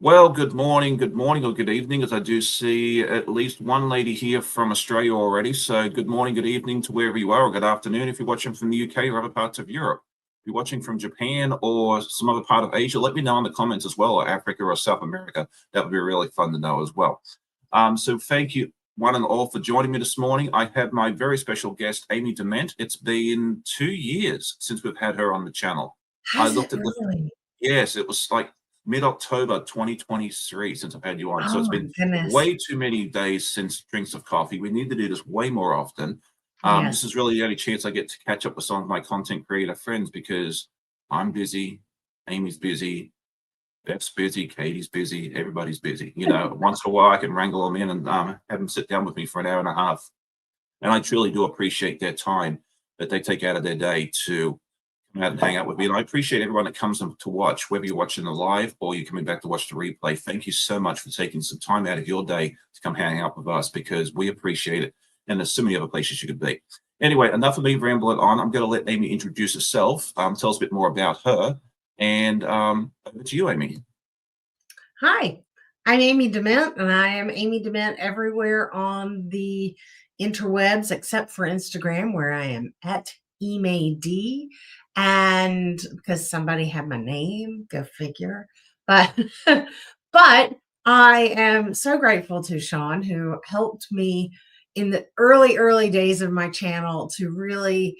Well, good morning, or good evening, as I do see at least one lady here from Australia already. So, good morning, good evening to wherever you are, or good afternoon if you're watching from the UK or other parts of Europe. If you're watching from Japan or some other part of Asia, let me know in the comments as well, or Africa or South America. That would be really fun to know as well. So, thank you, one and all, for joining me this morning. I have my very special guest, Amy Dement. It's been 2 years since we've had her on the channel. I Has it looked at the really? Yes, it was like mid-October 2023 since I've had you on. So Oh it's my been goodness. way too many days since Drinks of Coffee. We need to do this way more often. This Yes. is really the only chance I get to catch up with some of my content creator friends because I'm busy, Amy's busy, Beth's busy, Katie's busy, everybody's busy. Once in a while I can wrangle them in and have them sit down with me for an hour and a half. And I truly do appreciate their time that they take out of their day to come out and hang out with me. And I appreciate everyone that comes in to watch, whether you're watching the live or you're coming back to watch the replay. Thank you so much for taking some time out of your day to come hang out with us because we appreciate it. And there's so many other places you could be. Anyway, enough of me rambling on. I'm going to let Amy introduce herself, tell us a bit more about her. And over to you, Amy. Hi, I'm Amy Dement, and I am Amy Dement everywhere on the interwebs except for Instagram, where I am at EMAD. And because somebody had my name, go figure. But but I am so grateful to Sean, who helped me in the early days of my channel to really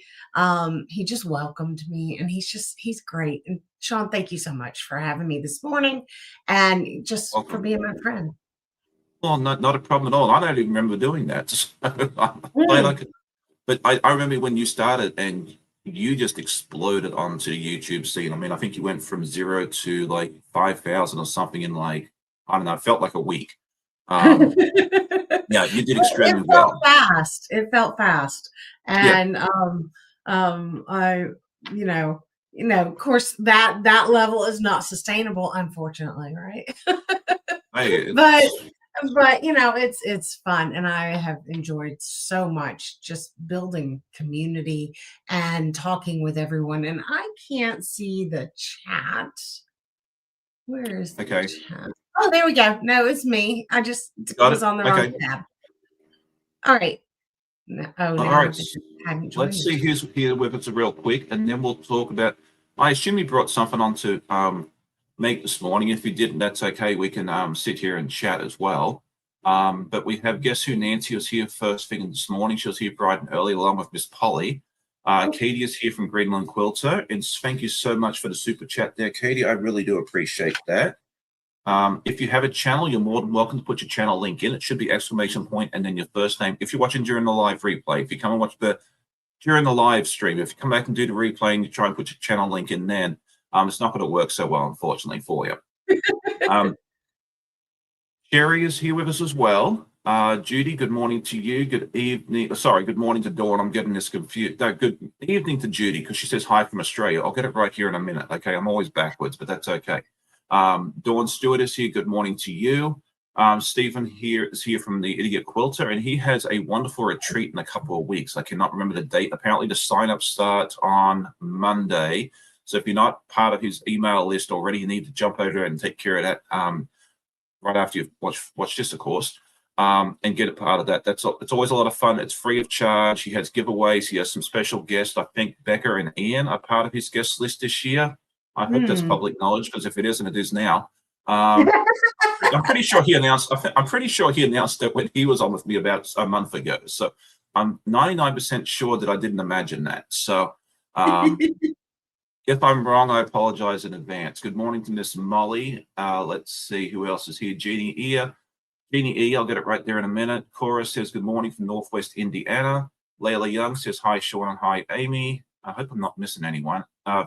he just welcomed me, and he's great. And Sean, thank you so much for having me this morning and just for Welcome. being my friend. Well, not a problem at all. I don't even remember doing that. So I'm glad I Mm. could. But I remember when you started and you just exploded onto the YouTube scene. I mean, I think you went from zero to like 5,000 or something in like, I don't know, it felt like a week. Um, yeah, you did It extremely felt well. fast. It felt fast. Yeah, And I of course that level is not sustainable, unfortunately, right? hey, but it's it's fun, and I have enjoyed so much just building community and talking with everyone. And I can't see the chat. Where is the okay. chat? Oh, there we go. No, it's me. I just You got was it? on the wrong Okay. tab. All right. Oh, All now right. I think I hadn't joined Let's the see chat. who's here with us real quick, and then we'll talk about. I assume you brought something on to make this morning. If you didn't, that's okay. We can sit here and chat as well. But we have, guess who? Nancy was here first thing this morning. She was here bright and early, along with Miss Polly. Oh, Katie is here from Greenland Quilter, and thank you so much for the super chat there, Katie. I really do appreciate that. If you have a channel, you're more than welcome to put your channel link in. It should be exclamation point and then your first name. If you're watching during the live replay, if you come and watch during the live stream, if you come back and do the replay and you try and put your channel link in, then it's not going to work so well, unfortunately, for you. Um, Sherry is here with us as well. Judy, good morning to you. Good evening. Sorry, good morning to Dawn. I'm getting this confused. No, good evening to Judy because she says hi from Australia. I'll get it right here in a minute. Okay, I'm always backwards, but that's okay. Dawn Stewart is here. Good morning to you. Stephen here is here from the Idiot Quilter, and he has a wonderful retreat in a couple of weeks. I cannot remember the date. Apparently, the sign-up starts on Monday. So if you're not part of his email list already, you need to jump over and take care of that. Right after you've watched this, of course, and get a part of that. It's always a lot of fun. It's free of charge. He has giveaways. He has some special guests. I think Becca and Ian are part of his guest list this year. I hope that's hmm. public knowledge because if it isn't, it is now. I'm pretty sure he announced. I'm pretty sure he announced that when he was on with me about a month ago. So I'm 99% sure that I didn't imagine that. So if I'm wrong, I apologize in advance. Good morning to Miss Molly. Let's see who else is here. Jeannie E, I'll get it right there in a minute. Cora says good morning from Northwest Indiana. Layla Young says hi, Sean, and hi, Amy. I hope I'm not missing anyone.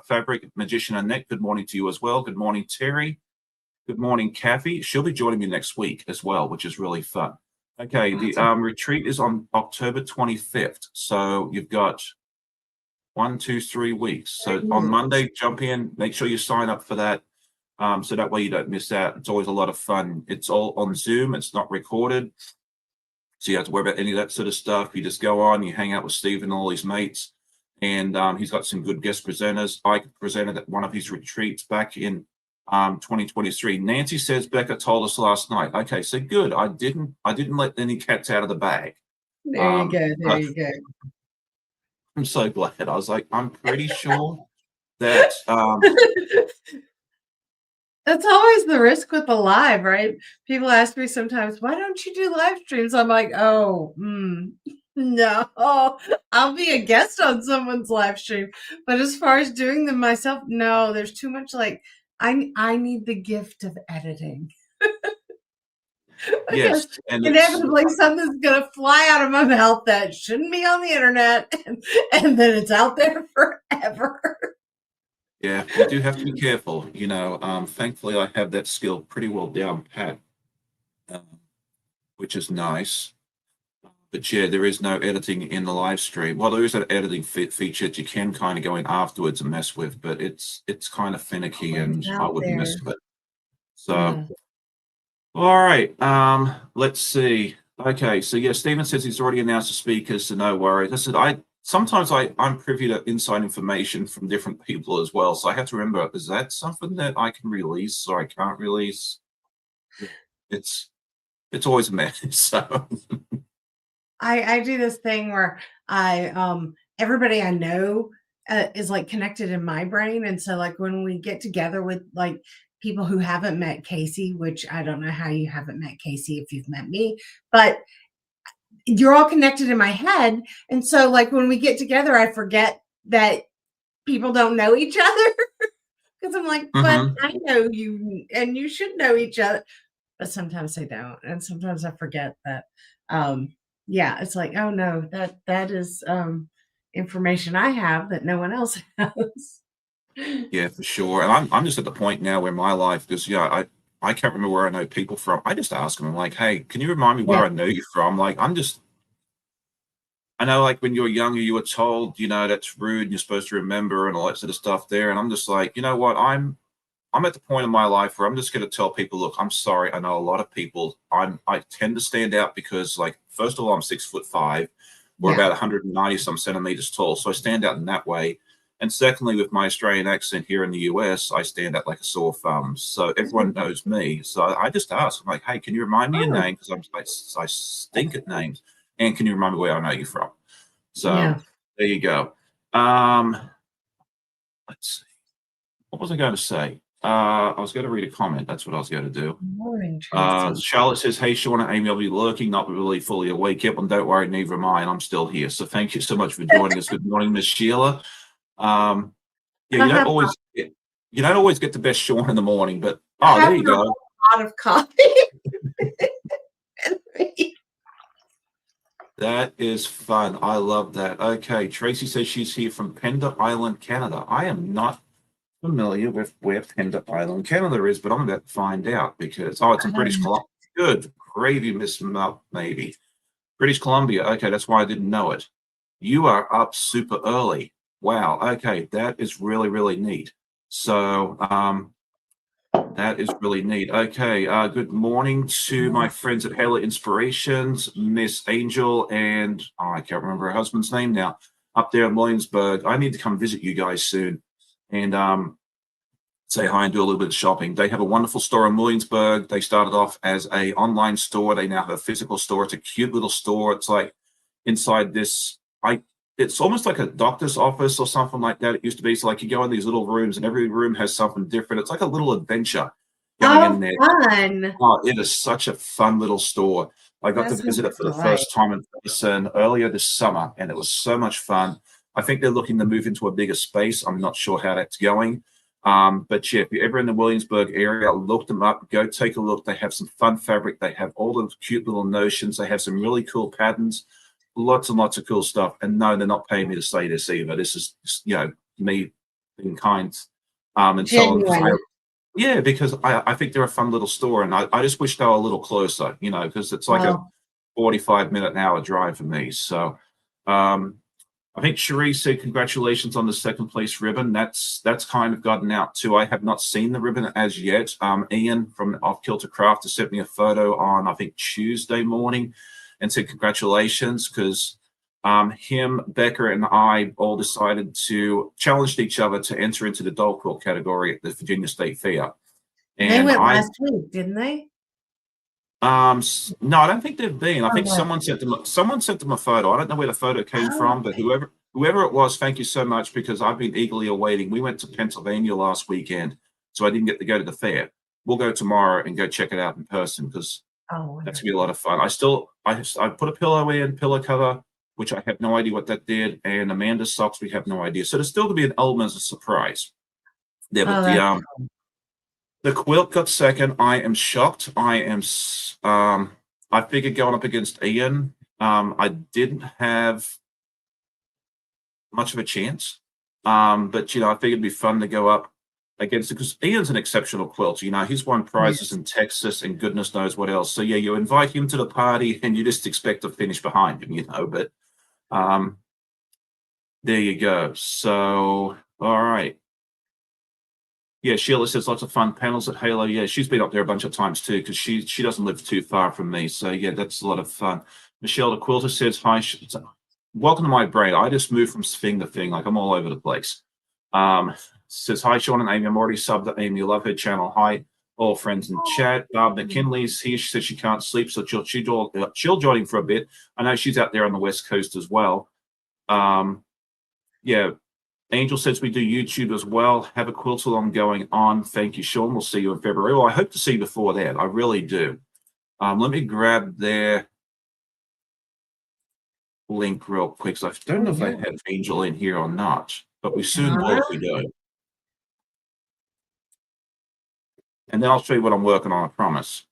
Fabric Magician Annette, good morning to you as well. Good morning, Terry. Good morning, Kathy. She'll be joining me next week as well, which is really fun. Okay, the Awesome. retreat is on October 25th. So you've got 1, 2, 3 weeks. So on Monday, jump in, make sure you sign up for that. So that way you don't miss out. It's always a lot of fun. It's all on Zoom. It's not recorded. So you don't have to worry about any of that sort of stuff. You just go on, you hang out with Steve and all his mates. And he's got some good guest presenters. I presented at one of his retreats back in 2023. Nancy says Becca told us last night. Okay, so good. I didn't let any cats out of the bag. There you go. There you go. I'm so glad. I was like, I'm pretty sure that That's always the risk with the live, right? People ask me sometimes, why don't you do live streams? I'm like, oh, no, I'll be a guest on someone's live stream. But as far as doing them myself, no, there's too much like, I need the gift of editing. yes, and inevitably something's gonna fly out of my mouth that shouldn't be on the internet, and then it's out there forever. Yeah, you do have to be careful. Thankfully, I have that skill pretty well down pat, which is nice. But yeah, there is no editing in the live stream. Well, there is an editing feature that you can kind of go in afterwards and mess with, but it's kind of finicky, and I wouldn't mess with it. So, Yeah. all right. Let's see. Okay, so yeah, Stephen says he's already announced the speakers, so no worries. I said sometimes I'm privy to inside information from different people as well, so I have to remember, is that something that I can release or I can't release? It's always a mess. So I do this thing where everybody I know is like connected in my brain, and so like when we get together with like people who haven't met Casey, which I don't know how you haven't met Casey if you've met me, but you're all connected in my head, and so like when we get together, I forget that people don't know each other because I'm like, but I know you, and you should know each other, but sometimes I don't, and sometimes I forget that. Yeah, it's like, oh no, that is information I have that no one else has. yeah, for sure. And I'm just at the point now where my life, because I can't remember where I know people from. I just ask them, I'm like, hey, can you remind me where I know you from? Like, I know, like when you were younger, you were told, that's rude and you're supposed to remember and all that sort of stuff there. And I'm just like, you know what? I'm at the point in my life where I'm just going to tell people, look, I'm sorry. I know a lot of people. I tend to stand out because, like, first of all, I'm 6'5". We're about 190 some centimeters tall, so I stand out in that way. And secondly, with my Australian accent here in the US, I stand out like a sore thumb. So everyone knows me. So I just ask, I'm like, hey, can you remind me your name? Because I stink at names. And can you remind me where I know you from? So there you go. Let's see. What was I going to say? I was going to read a comment. That's what I was going to do. Morning, Tracy. Charlotte says, hey, Sean and Amy, I'll be lurking, not really fully awake yet, but don't worry, neither am I, and I'm still here. So thank you so much for joining us. Good morning, Miss Sheila. Yeah, you don't always get the best Sean in the morning, but there you go. A lot of coffee. That is fun. I love that. Okay, Tracy says she's here from Pender Island, Canada. I am not familiar with where Pender Island, Canada is, but I'm about to find out because it's in British Columbia. Good gravy, Miss Maybe. British Columbia. Okay, that's why I didn't know it. You are up super early. Wow. Okay, that is really, really neat. So that is really neat. Okay, good morning to my friends at Halo Inspirations, Miss Angel, and I can't remember her husband's name now, up there in Williamsburg. I need to come visit you guys soon and say hi and do a little bit of shopping. They have a wonderful store in Williamsburg. They started off as an online store. They now have a physical store. It's a cute little store. It's like inside this, it's almost like a doctor's office or something like that. It used to be. So like you go in these little rooms and every room has something different. It's like a little adventure going in there. Fun. Oh, it is such a fun little store. I got to visit it for the first time in person earlier this summer, and it was so much fun. I think they're looking to move into a bigger space. I'm not sure how that's going. But yeah, if you're ever in the Williamsburg area, look them up, go take a look. They have some fun fabric. They have all the cute little notions. They have some really cool patterns, lots and lots of cool stuff. And no, they're not paying me to say this either. This is just, me being kind. And Genuine. yeah, because I think they're a fun little store, and I just wish they were a little closer, because it's like a 45-minute, an hour drive for me. So I think Cherie said congratulations on the second place ribbon. That's kind of gotten out too. I have not seen the ribbon as yet. Ian from Off Kilter Craft has sent me a photo on, I think, Tuesday morning and said congratulations because him, Becca, and I all decided to challenge each other to enter into the dog quilt category at the Virginia State Fair. They And went last week, didn't they? no, I don't think they've been. I Oh, think no. someone sent them a photo. I don't know where the photo came Oh, from, but okay. whoever it was, thank you so much, because I've been eagerly awaiting. We went to Pennsylvania last weekend, so I didn't get to go to the fair. We'll go tomorrow and go check it out in person because Oh, that's gonna be a wonderful. lot of fun. I put a pillow cover, which I have no idea what that did, and Amanda's socks, we have no idea. So there's still gonna be an element of surprise there, but Oh, that's the quilt got second. I am shocked. I figured going up against Ian, I didn't have much of a chance. But I figured it'd be fun to go up against it because Ian's an exceptional quilter. He's won prizes yes. in Texas and goodness knows what else. So yeah, you invite him to the party and you just expect to finish behind him. But um, there you go. So all right. Yeah, Sheila says lots of fun panels at Halo. Yeah, she's been up there a bunch of times too because she doesn't live too far from me. So yeah, that's a lot of fun. Michelle the Quilter says hi. Welcome to my brain. I just move from thing to thing, like I'm all over the place. Says hi, Sean and Amy. I'm already subbed to Amy. Love her channel. Hi, all friends in chat. Barb McKinley's here. She says she can't sleep, so she'll join in for a bit. I know she's out there on the West Coast as well. Yeah, Angel says we do YouTube as well. Have a quilt along going on. Thank you, Sean. We'll see you in February. Well, I hope to see you before that. I really do. Let me grab their link real quick. So I don't Oh, know if I yeah. have Angel in here or not, but we soon will All if we do. And then I'll show you what I'm working on, I promise.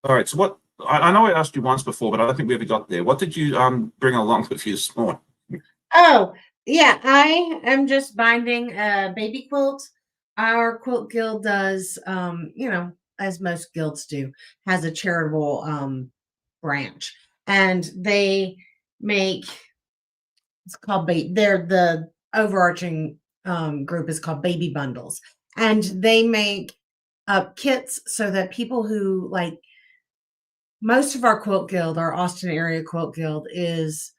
All right. So what I know I asked you once before, but I don't think we ever got there. What did you bring along with you this morning? Oh, yeah, I am just binding a baby quilt. Our quilt guild does, as most guilds do, has a charitable branch, and they make it's called they're the overarching group is called Baby Bundles, and they make up kits so that people who like most of our quilt guild, our Austin area quilt guild, is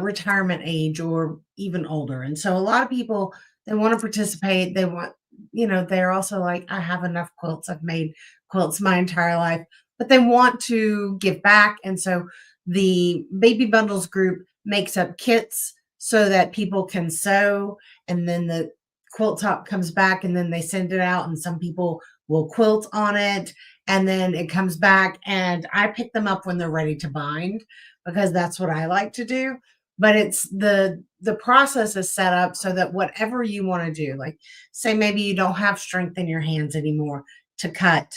retirement age or even older. And so a lot of people, they want to participate. They want, they're also like, I have enough quilts. I've made quilts my entire life, but they want to give back. And so the Baby Bundles group makes up kits so that people can sew, and then the quilt top comes back and then they send it out, and some people will quilt on it, and then it comes back, and I pick them up when they're ready to bind because that's what I like to do. But it's the process is set up so that whatever you want to do, like say maybe you don't have strength in your hands anymore to cut,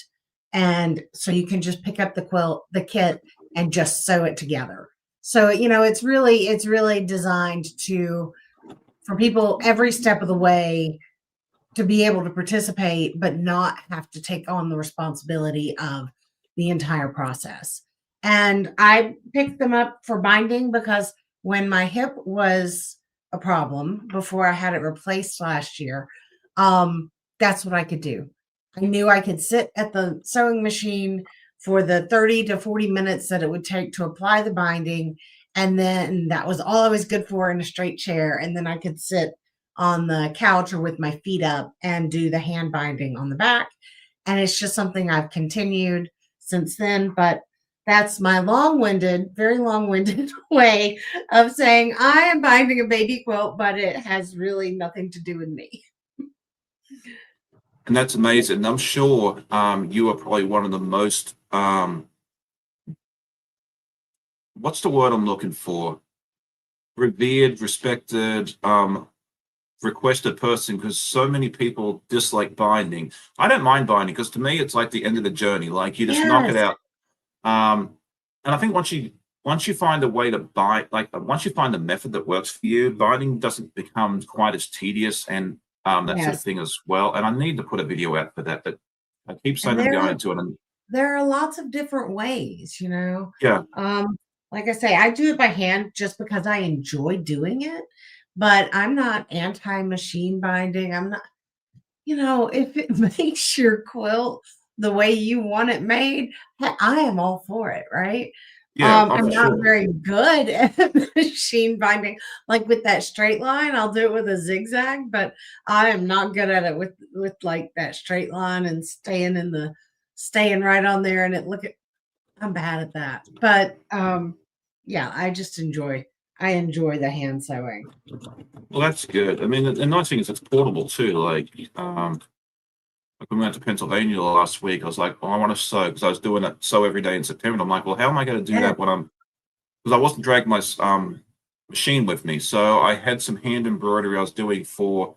and so you can just pick up the kit and just sew it together. So it's really designed to for people every step of the way to be able to participate, but not have to take on the responsibility of the entire process. And I picked them up for binding because when my hip was a problem before I had it replaced last year, that's what I could do. I knew I could sit at the sewing machine for the 30 to 40 minutes that it would take to apply the binding. And then that was all I was good for in a straight chair. And then I could sit on the couch or with my feet up and do the hand binding on the back. And it's just something I've continued since then. But that's my very long winded way of saying I am binding a baby quilt, but it has really nothing to do with me. And that's amazing. And I'm sure you are probably one of the most what's the word I'm looking for? Revered, respected, requested person because so many people dislike binding. I don't mind binding because to me it's like the end of the journey. Like you just knock it Yes. out. And I think once you find a way to bind, like once you find the method that works for you, binding doesn't become quite as tedious and that sort of Yes. thing as well. And I need to put a video out for that, but I keep saying And I'm there going to, and there are lots of different ways. yeah, Like I say, I do it by hand just because I enjoy doing it, but I'm not anti-machine binding. I'm not, if it makes your quilt the way you want it made, I am all for it, right? Yeah, oh, I'm for not sure. very good at machine binding. Like with that straight line, I'll do it with a zigzag, but I am not good at it with like that straight line and staying right on there and it look at I'm bad at that. But yeah, I enjoy the hand sewing. Well, that's good. I mean, the nice thing is it's portable too. Like when we went to Pennsylvania last week, I was like, oh, I want to sew because I was doing it sew every day in September. And I'm like, well, how am I going to do Yeah. that when I'm because I wasn't dragging my machine with me. So I had some hand embroidery I was doing for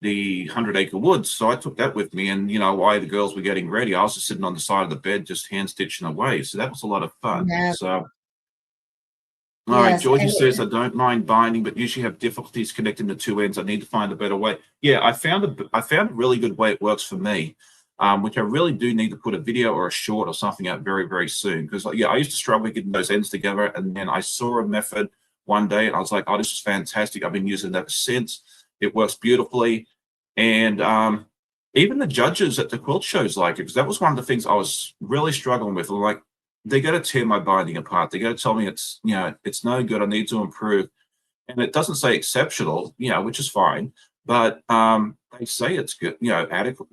the 100 Acre Woods. So I took that with me. And, while the girls were getting ready, I was just sitting on the side of the bed, just hand stitching away. So that was a lot of fun. Yeah. So, all right. Yes. Georgie says, I don't mind binding, but usually have difficulties connecting the two ends. I need to find a better way. Yeah, I found a really good way it works for me. Which I really do need to put a video or a short or something out very, very soon. Because yeah, I used to struggle getting those ends together. And then I saw a method one day and I was like, oh, this is fantastic. I've been using that since. It works beautifully. And even the judges at the quilt shows like it, because that was one of the things I was really struggling with. Like, they got to tear my binding apart. They got to tell me it's no good. I need to improve. And it doesn't say exceptional, which is fine. But they say it's good, adequate,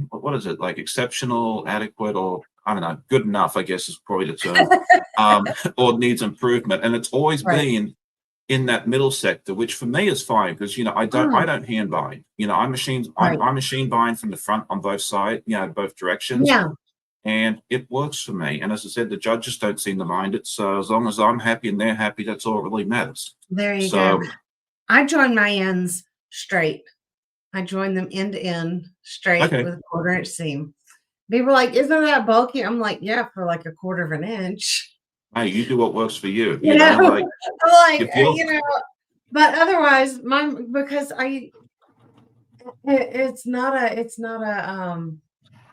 what is it, like exceptional, adequate, or I don't know, good enough, I guess is probably the term, or needs improvement. And it's always Right. been in that middle sector, which for me is fine because I don't hand bind. Right. I machine bind from the front on both sides, both directions. Yeah. And it works for me. And as I said, the judges don't seem to mind it. So as long as I'm happy and they're happy, that's all that really matters. There you So go. I join my ends straight. I join them end to end straight okay. with a 1/4 inch seam. People are like, isn't that bulky? I'm like, yeah, for like a 1/4 of an inch. Hey, you do what works for you. You know, Like I'm like, if you're but otherwise, mine because it's not a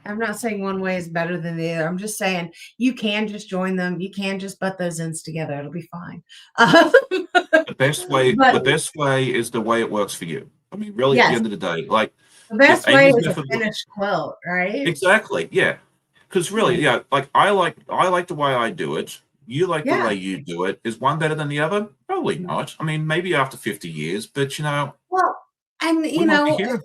I'm not saying one way is better than the other. I'm just saying you can just join them. You can just butt those ends together. It'll be fine. the But best way is the way it works for you. I mean, really, at the yes, end of the day, like the if best way Amy's is a method finished quilt, right? exactly, yeah. Because really, yeah, like I like the way I do it. You like the Yeah. way you do it. Is one better than the other? Probably not. I mean, maybe after 50 years, but Well, and we might be here.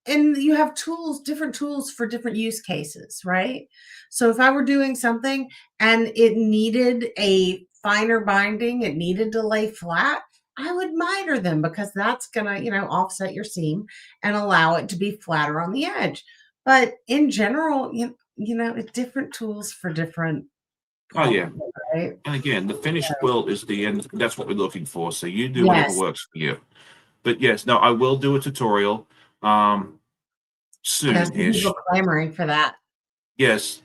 and you have different tools for different use cases, right? So if I were doing something and it needed a finer binding, it needed to lay flat, I would miter them because that's gonna, offset your seam and allow it to be flatter on the edge. But in general, it's different tools for different Oh yeah. problems, right? And again, the finished So, quilt is the end. That's what we're looking for. So you do whatever yes, works for you. But yes, no, I will do a tutorial I have some soon-ish. people clamoring for that. Yes,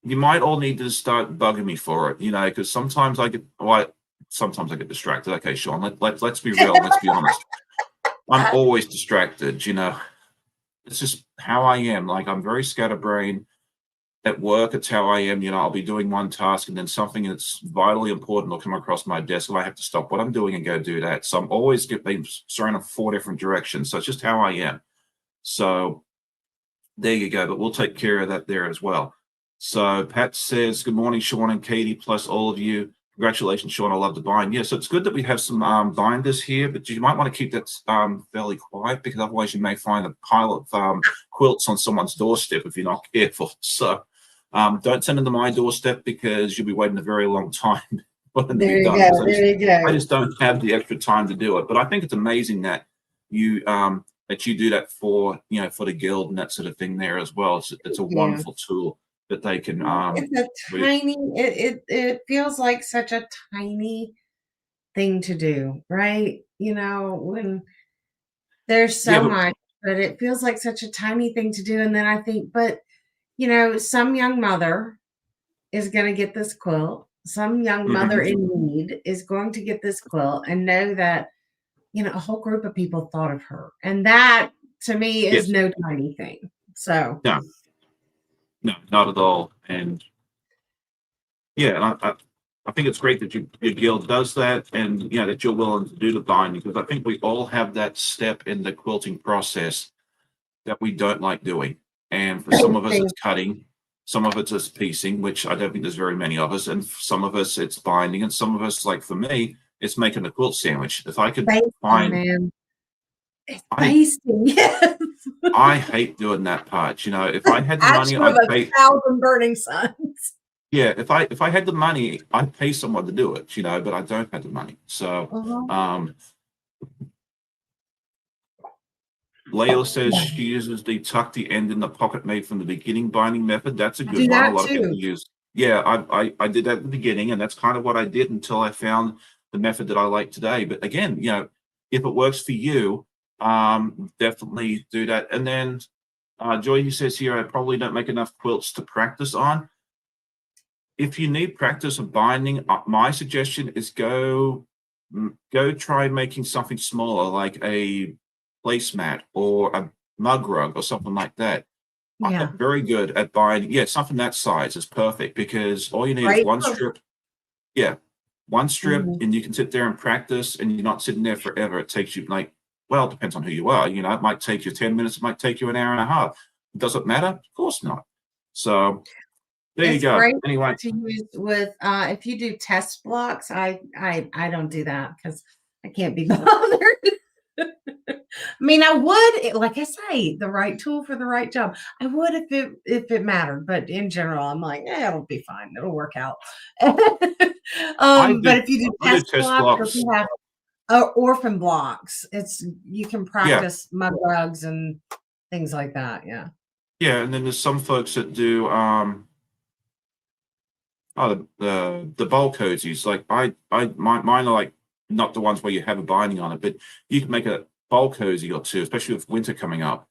you might all need to start bugging me for it, because sometimes I get distracted. Okay, Sean, let's be real. Let's be honest. I'm always distracted. It's just how I am. Like, I'm very scatterbrained. At work, it's how I am. I'll be doing one task and then something that's vitally important will come across my desk and I have to stop what I'm doing and go do that. So I'm always being surrounded 4 different directions. So it's just how I am. So there you go. But we'll take care of that there as well. So Pat says, good morning, Sean and Katie, plus all of you. Congratulations, Sean. I love the bind. Yeah, so it's good that we have some binders here, but you might want to keep that fairly quiet because otherwise you may find a pile of quilts on someone's doorstep if you're not careful. So don't send them to my doorstep because you'll be waiting a very long time for them to There be you done. go. There you go. I just don't have the extra time to do it. But I think it's amazing that you do that for for the guild and that sort of thing there as well. It's a Yeah. wonderful tool that they can It's a tiny, it feels like such a tiny thing to do, right? When there's yeah, so much, but it feels like such a tiny thing to do. And then I think, but some young mother is going to get this quilt. Some young mother mhm. in need is going to get this quilt and know that, a whole group of people thought of her. And that to me is Yes, no tiny thing. So no, no, not at all. And yeah, and I think it's great that your guild does that, and that you're willing to do the binding because I think we all have that step in the quilting process that we don't like doing. And for some of us, it's cutting. Some of it's just piecing, which I don't think there's very many of us, and some of us it's binding, and some of us, like for me, it's making a quilt sandwich. If I could Basting, find, man. It's I basting, yes. I hate doing that part. You know, if I had the money, Action of I'd a pay. thousand burning suns. Yeah, if I had the money, I'd pay someone to do it. You know, but I don't have the money. So, Uh-huh. Layla says Yeah. she uses the tuck the end in the pocket made from the beginning binding method. That's a I good do one. A that lot of people too. use. Yeah, I did that at the beginning, and that's kind of what I did until I found the method that I like today. But again, you know, if it works for you, definitely do that. And then Joy, he says here, I probably don't make enough quilts to practice on. If you need practice of binding, my suggestion is go try making something smaller, like a placemat or a mug rug or something like that. Yeah. I'm very good at binding. Yeah, something that size is perfect because all you need is Right. one strip. Yeah, one strip, Mhm. and you can sit there and practice, and you're not sitting there forever. It takes you like, well, it depends on who you are. You know, it might take you 10 minutes, it might take you an hour and a half. Does it matter? Of course not. So there you It's go. great Anyway, to use with if you do test blocks. I don't do that because I can't be bothered. I mean, I would, like I say, the right tool for the right job. I would if it mattered, but in general, I'm like, it'll be fine. It'll work out. I But do if you do I do test test blocks or if blocks. you have orphan blocks, you can Yeah, practice mud rugs and things like that. Yeah. yeah, and then there's some folks that do the bowl cozies. Like mine are like not the ones where you have a binding on it, but you can make a bowl cozy or two, especially with winter coming up.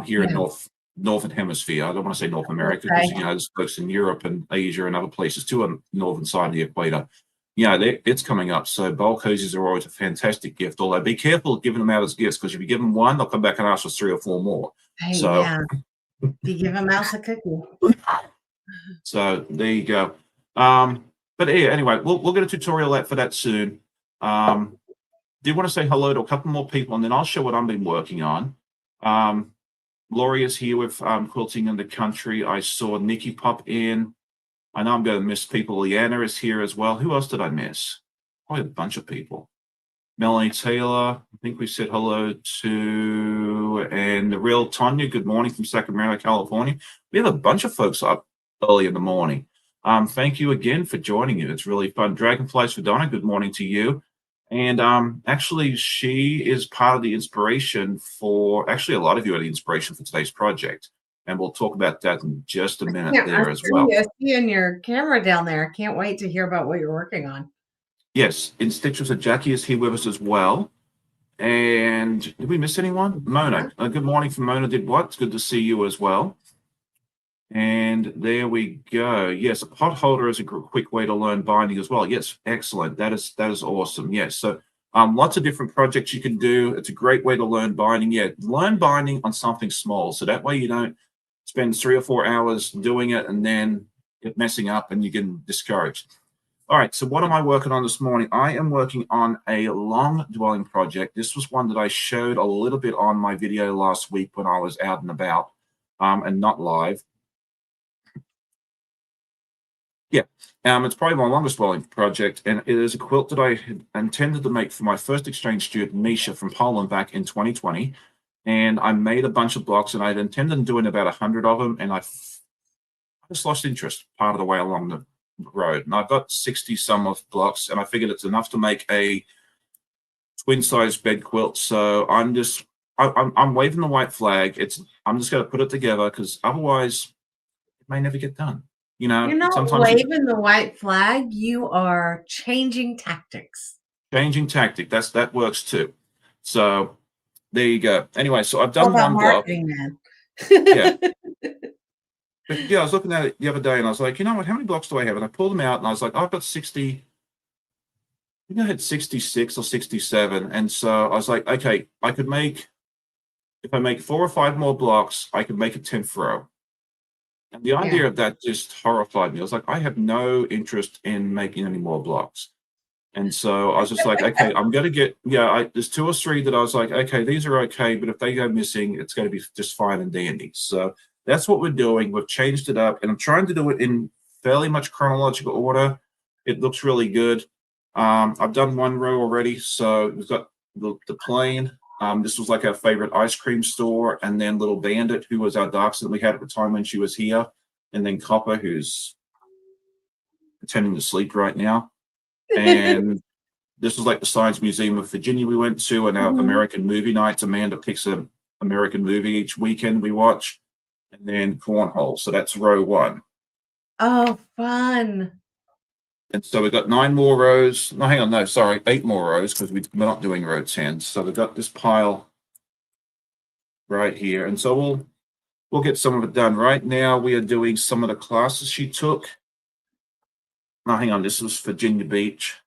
Here in Yeah. Northern Hemisphere. I don't want to say North America because Okay. you know there's folks in Europe and Asia and other places too on the northern side of the equator. Yeah, it's coming up. So bowl cozies are always a fantastic gift. Although be careful giving them out as gifts because if you give them one, they'll come back and ask for 3 or 4 more. Hey, So yeah. If you give a mouse a cookie. So there you go. But yeah, anyway, we'll get a tutorial out for that soon. Do want to say hello to a couple more people, and then I'll show what I've been working on. Laurie is here with Quilting in the Country. I saw Nikki pop in. I know I'm going to miss people. Leanna is here as well. Who else did I miss? Probably a bunch of people. Melanie Taylor, I think we said hello to, and the real Tonya, good morning from Sacramento, California. We have a bunch of folks up early in the morning. Thank you again for joining you. It's really fun. Dragonflies for Donna, good morning to you. And actually, she is part of the inspiration for, actually, a lot of you are the inspiration for today's project. And we'll talk about that in just a minute Yeah, there as well. I see you in your camera down there. I can't wait to hear about what you're working on. Yes, in Stitches, Jackie is here with us as well. And did we miss anyone? Mona. Good morning from Mona Did What? It's good to see you as well. And there we go. Yes, a pot holder is a quick way to learn binding as well. Yes, excellent. That is awesome. Yes. So lots of different projects you can do. It's a great way to learn binding. Yeah, learn binding on something small. So that way you don't spend 3 or 4 hours doing it and then get messing up and you get discouraged. All right, so what am I working on this morning? I am working on a long dwelling project. This was one that I showed a little bit on my video last week when I was out and about and not live. Yeah, it's probably my longest dwelling project, and it is a quilt that I had intended to make for my first exchange student, Misha, from Poland back in 2020. And I made a bunch of blocks, and I'd intended on doing about 100 of them, and I just lost interest part of the way along the road. And I've got 60 some of blocks, and I figured it's enough to make a twin size bed quilt. So I'm waving the white flag. I'm just going to put it together because otherwise it may never get done. You know, You're not sometimes waving the white flag. You are changing tactics. changing tactic, that works too. So there you go. Anyway, so I've All done about one block. marketing, man. Yeah. But yeah, I was looking at it the other day and I was like, you know what, how many blocks do I have? And I pulled them out and I was like, I've got 60. I think I had 66 or 67. And so I was like, okay, if I make 4 or 5 more blocks, I could make a 10th row. And the idea of that just horrified me. I was like, I have no interest in making any more blocks. And so I was just like, okay, I'm going to get, there's 2 or 3 that I was like, okay, these are okay, but if they go missing, it's going to be just fine and dandy. So that's what we're doing. We've changed it up, and I'm trying to do it in fairly much chronological order. It looks really good. I've done one row already, so we've got the plane. This was like our favorite ice cream store, and then Little Bandit, who was our dachshund we had at the time when she was here, and then Copper, who's pretending to sleep right now. And this was like the Science Museum of Virginia we went to, and our American movie nights. Amanda picks an American movie each weekend we watch, and then cornhole. So that's row one. Oh, fun. And so we've got 9 more rows. No, hang on, no, sorry, 8 more rows because we're not doing row 10. So we've got this pile right here. And so we'll get some of it done. Right now we are doing some of the classes she took. No, hang on, this was Virginia Beach.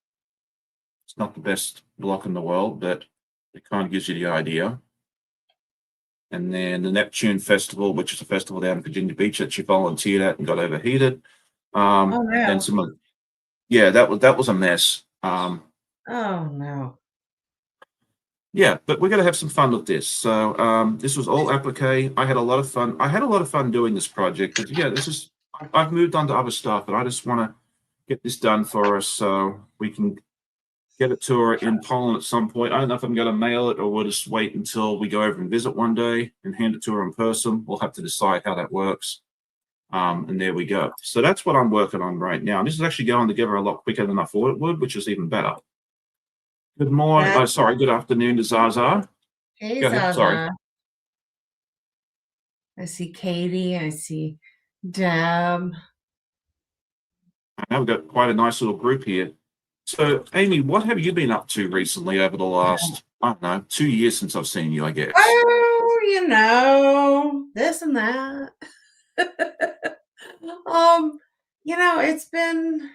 It's not the best block in the world, but it kind of gives you the idea. And then the Neptune Festival, which is a festival down in Virginia Beach that she volunteered at and got overheated. Oh, no. And some of, yeah, that was a mess. Oh, no. Yeah, but we're going to have some fun with this. So this was all applique. I had a lot of fun. I had a lot of fun doing this project. But yeah, I've moved on to other stuff, and I just want to get this done for us so we can get it to her in Poland at some point. I don't know if I'm going to mail it or we'll just wait until we go over and visit one day and hand it to her in person. We'll have to decide how that works. And there we go. So that's what I'm working on right now. And this is actually going together a lot quicker than I thought it would, which is even better. Good morning. Good afternoon to Zaza. Hey, Go ahead, Zaza. sorry. I see Katie. I see Deb. Now we've got quite a nice little group here. So, Amy, what have you been up to recently over the last, I don't know, 2 years since I've seen you, I guess? Oh, this and that. It's been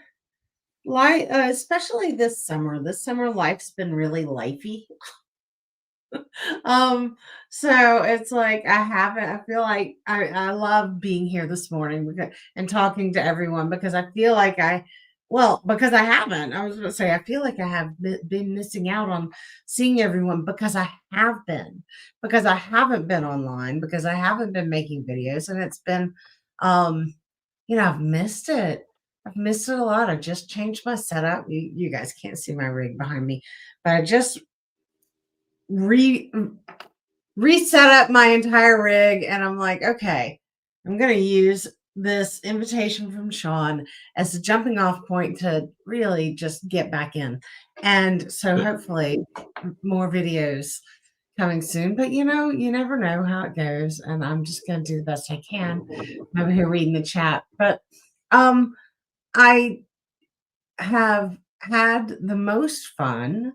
like, especially this summer. This summer, life's been really lifey. So it's like I feel like I love being here this morning and talking to everyone because I feel like because I haven't. I was going to say, I feel like I have been missing out on seeing everyone because I haven't been online, because I haven't been making videos, and it's been, I've missed it. I've missed it a lot. I just changed my setup. You guys can't see my rig behind me, but I just reset up my entire rig, and I'm like, okay, I'm going to use this invitation from Sean as a jumping off point to really just get back in. And so hopefully more videos coming soon, but you never know how it goes, and I'm just going to do the best I can. I'm over here reading the chat, but I have had the most fun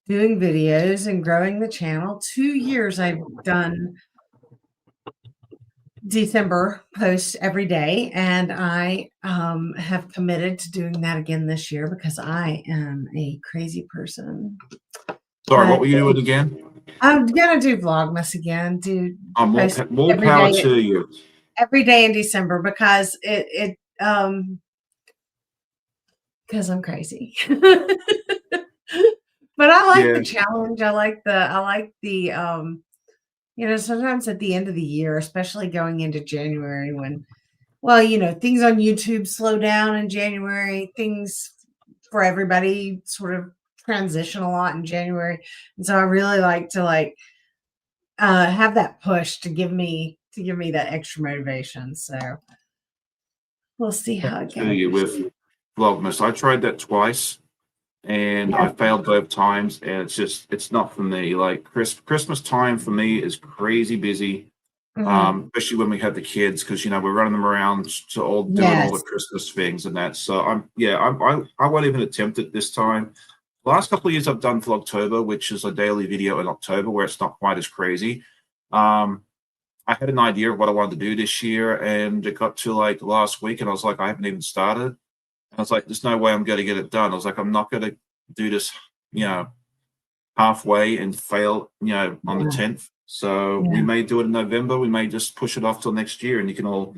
doing videos and growing the channel. 2 years I've done December posts every day, and I have committed to doing that again this year because I am a crazy person. Sorry, what were you doing again? I'm gonna do Vlogmas again. More power to you. Every day in December because because I'm crazy. But I like the challenge. I like the sometimes at the end of the year, especially going into January when, things on YouTube slow down in January, things for everybody sort of transition a lot in January. And so I really like to have that push to give me that extra motivation. So we'll see how it goes. With Vlogmas, I tried that twice. And I failed both times, and it's not for me. Like Christmas time for me is crazy busy, especially when we have the kids, because we're running them around to doing all the Christmas things and that. So I won't even attempt it this time. The last couple of years I've done Vlogtober, which is a daily video in October, where it's not quite as crazy. I had an idea of what I wanted to do this year, and it got to like last week, and I was like, I haven't even started. I was like, there's no way I'm going to get it done. I was like, I'm not going to do this, halfway and fail, on the 10th. So we may do it in November. We may just push it off till next year, and you can all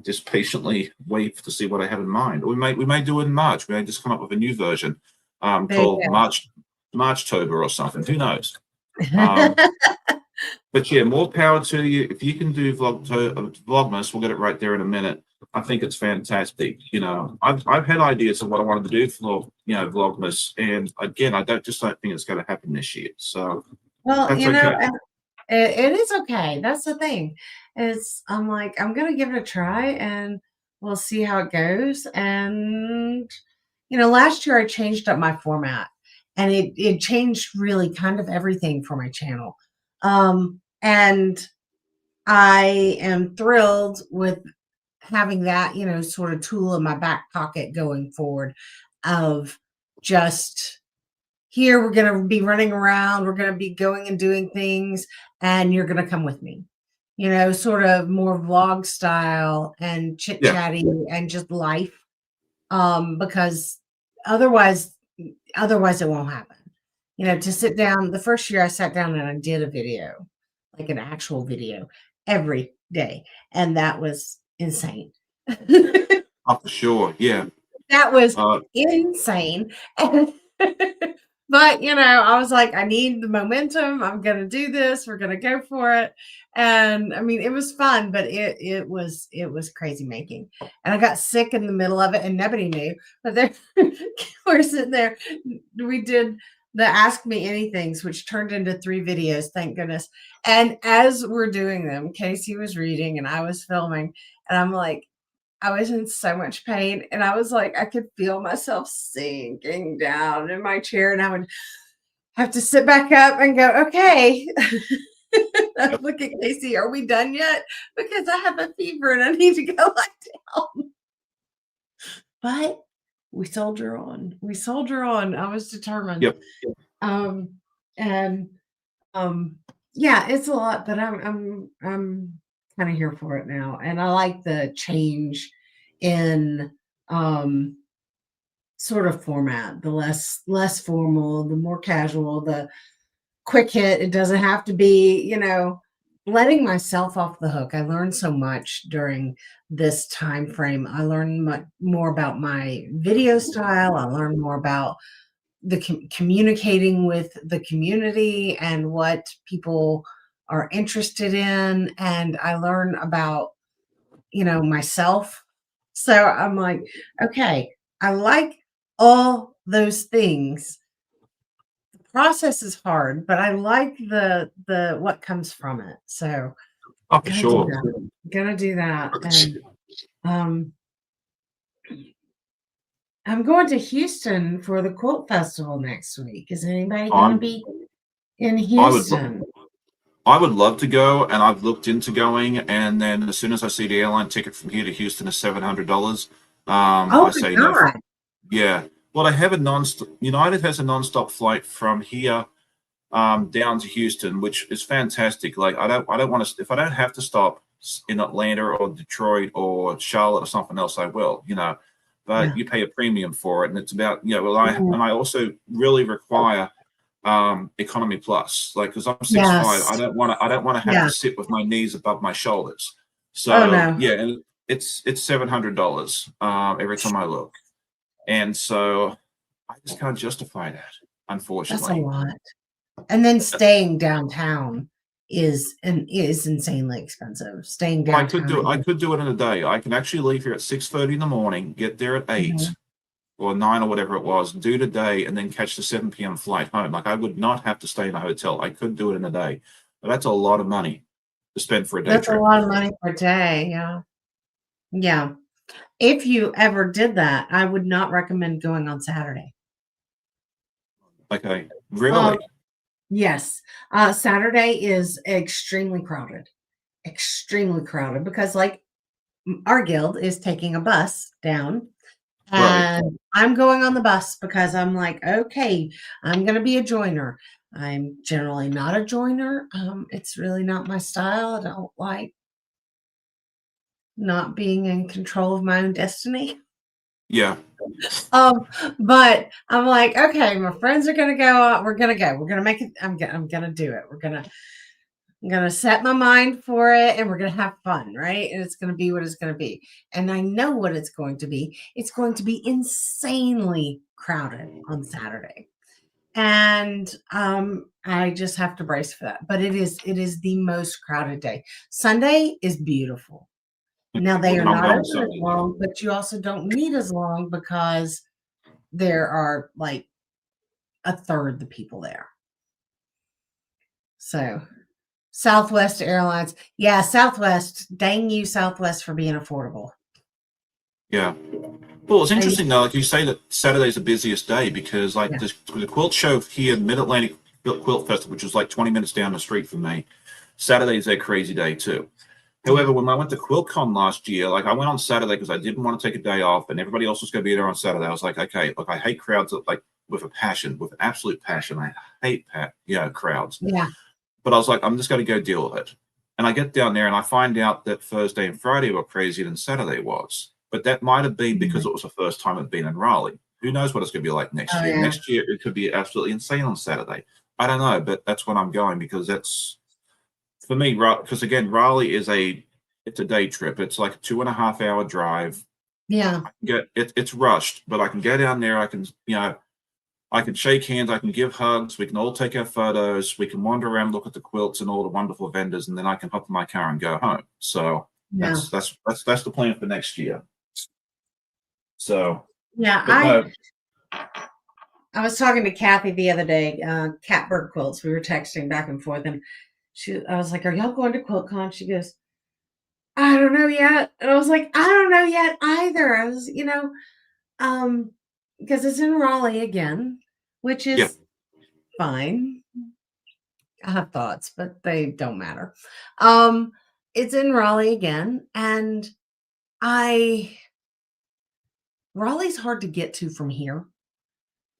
just patiently wait to see what I have in mind. Or we may do it in March. We may just come up with a new version called Marchtober or something. Who knows? But yeah, more power to you. If you can do Vlogmas, we'll get it right there in a minute. I think it's fantastic. You know, I've had ideas of what I wanted to do for Vlogmas, and again, I don't think it's going to happen this year. So Well, that's okay. it is okay. That's the thing. I'm like, I'm gonna give it a try and we'll see how it goes. And last year I changed up my format and it changed really kind of everything for my channel. And I am thrilled with having that, sort of tool in my back pocket going forward of just here, we're going to be running around, we're going to be going and doing things, and you're going to come with me, sort of more vlog style and chit Yeah, chatty and just life. Because otherwise it won't happen. To sit down, the first year I sat down and I did a video, like an actual video every day. And that was insane. oh, for sure. Yeah. That was Uh, insane. But, I was like, I need the momentum. I'm going to do this. We're going to go for it. And I mean, it was fun, but it was crazy making. And I got sick in the middle of it and nobody knew. But there we're sitting there. We did the Ask Me Anythings, which turned into 3 videos, thank goodness. And as we're doing them, Casey was reading and I was filming. And I'm like, I was in so much pain and I was like, I could feel myself sinking down in my chair and I would have to sit back up and go, okay. I'd look at Casey, are we done yet? Because I have a fever and I need to go lie down. But we soldier on. We soldier on. I was determined. yep. And yeah, it's a lot, but I'm kind of here for it now. And I like the change in sort of format, the less formal, the more casual, the quick hit. It doesn't have to be, letting myself off the hook. I learned so much during this time frame. I learned much more about my video style. I learned more about the communicating with the community and what people are interested in. And I learn about, myself. So I'm like, okay, I like all those things. The process is hard, but I like the what comes from it. So Oh, for sure. gonna do that. And I'm going to Houston for the quilt festival next week. Is anybody going to be in I would Houston? I would love to go, and I've looked into going. And then as soon as I see the airline ticket from here to Houston is $700, Oh I my say no. God. Yeah. Well, they have a United has a non-stop flight from here down to Houston, which is fantastic. Like I don't want to, if I don't have to stop in Atlanta or Detroit or Charlotte or something else, I will, but Yeah. you pay a premium for it. And it's about, well, Mhm. and I also really require economy plus, like, because I'm 6'5", Yes. I don't want to have Yeah. to sit with my knees above my shoulders. So Oh no. yeah, and it's $700 every time I look. And so I just can't justify that, That's a unfortunately. lot. And then staying downtown is insanely expensive. Staying Well, downtown. I could do it in a day. I can actually leave here at 6:30 in the morning, get there at 8 Mhm. or 9 or whatever it was, do the day, and then catch the 7 p.m. flight home. Like I would not have to stay in a hotel. I could do it in a day. But that's a lot of money to spend for a day That's a trip. lot of money per day. Yeah. Yeah. If you ever did that, I would not recommend going on Saturday. Okay. Um, Really? yes. Saturday is extremely crowded. Extremely crowded because like our guild is taking a bus down Right. and I'm going on the bus because I'm like, okay, I'm going to be a joiner. I'm generally not a joiner. It's really not my style. I don't like not being in control of my own destiny. Yeah. But I'm like, okay, my friends are gonna go out. We're gonna go. We're gonna make it. I'm gonna do it. I'm gonna set my mind for it and we're gonna have fun, right? And it's gonna be what it's gonna be. And I know what it's going to be. It's going to be insanely crowded on Saturday. and I just have to brace for that. But it is the most crowded day. Sunday is beautiful. Now Well, they are then I'm not going open as Sunday. long, but you also don't need as long because there are like a third the people there. So Southwest Airlines, yeah, Southwest. Dang you, Southwest, for being affordable. Yeah. Well, it's I, interesting though, like you say that Saturday's the busiest day because like yeah, the quilt show here, Mid-Atlantic Quilt Festival, which was like 20 minutes down the street from me, Saturday's their crazy day too. yeah, However, when I went to QuiltCon last year, like I went on Saturday because I didn't want to take a day off, and everybody else was going to be there on Saturday. I was like, okay, look, I hate crowds like with a passion, with absolute passion. I hate crowds. yeah. But I was like, I'm just going to go deal with it. And I get down there and I find out that Thursday and Friday were crazier than Saturday was. But that might have been because Mhm. it was the first time I'd been in Raleigh. Who knows what it's going to be like next Oh year? yeah, Next year it could be absolutely insane on Saturday. I don't know, but that's when I'm going because that's for me. Because again, Raleigh is it's a day trip. It's like a 2.5 hour drive. yeah, It's rushed, but I can go down there. I can shake hands, I can give hugs, we can all take our photos, we can wander around, look at the quilts and all the wonderful vendors, and then I can hop in my car and go home. So yeah, that's the plan for next year. So, yeah. but no, I was talking to Kathy the other day, Cat Bird Quilts. We were texting back and forth, and I was like, "Are y'all going to QuiltCon?" She goes, "I don't know yet," and I was like, "I don't know yet either." I was, um, because it's in Raleigh again, which yeah, is fine. I have thoughts, but they don't matter. Um, it's in Raleigh again, and I Raleigh's hard to get to from here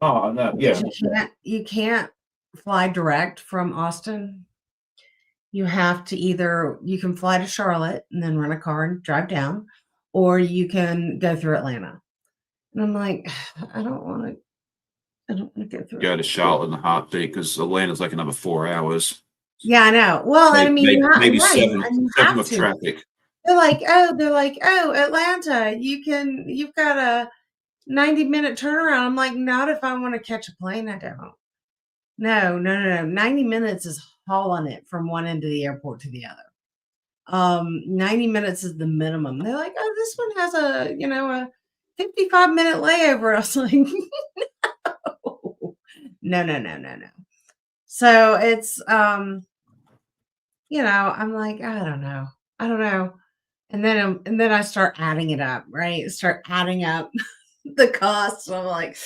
oh no, because yeah, you can't fly direct from Austin. You have to you can fly to Charlotte and then rent a car and drive down, or you can go through Atlanta. And I'm like, I don't want to go through go to Atlanta. Charlotte in a heartbeat because Atlanta's like another 4 hours, Yeah, I know. Well, I mean, maybe right, seven, and you seven have with to. traffic. They're like, oh, Atlanta, you've got a 90-minute turnaround. I'm like, not if I want to catch a plane. I don't. No, no, no, no. 90 minutes is hauling it from one end of the airport to the other. 90 minutes is the minimum. They're like, oh, this one has a 55-minute layover. I was like, no, no, no, no, no. So it's I'm like, I don't know. I don't know. And then I start adding it up, right? Start adding up the costs. I'm like,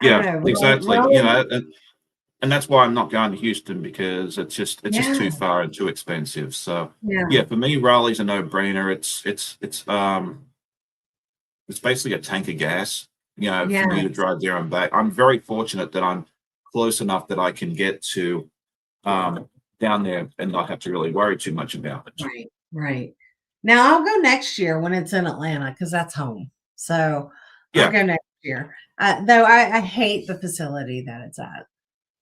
I don't Yeah, know. exactly. Raleigh, And that's why I'm not going to Houston because it's just yeah, too far and too expensive. So yeah, yeah, for me, Raleigh's a no-brainer. It's basically a tank of gas, for me yeah, to drive there and back. I'm very fortunate that I'm close enough that I can get to down there and not have to really worry too much about it. right, right. Now I'll go next year when it's in Atlanta because that's home. So I'll Yeah. go next year. Though I hate the facility that it's at.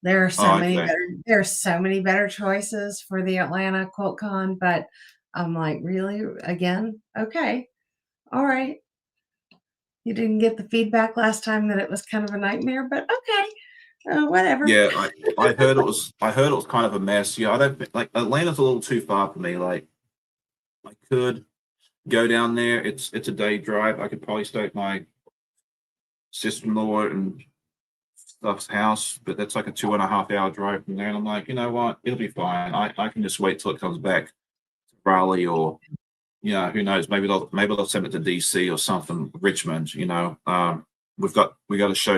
There are so Oh, many okay. better there are so many better choices for the Atlanta QuiltCon, but I'm like, really? Again? Okay. All right. You didn't get the feedback last time that it was kind of a nightmare, but okay. Whatever. Yeah, I heard it was kind of a mess. Yeah, I don't like Atlanta's a little too far for me. Like I could go down there. It's a day drive. I could probably stay at my sister-in-law and stuff's house, but that's like a 2.5 hour drive from there. And I'm like, you know what? It'll be fine. I can just wait till it comes back to Raleigh or who knows? Maybe they'll send it to DC or something, Richmond. We got a show.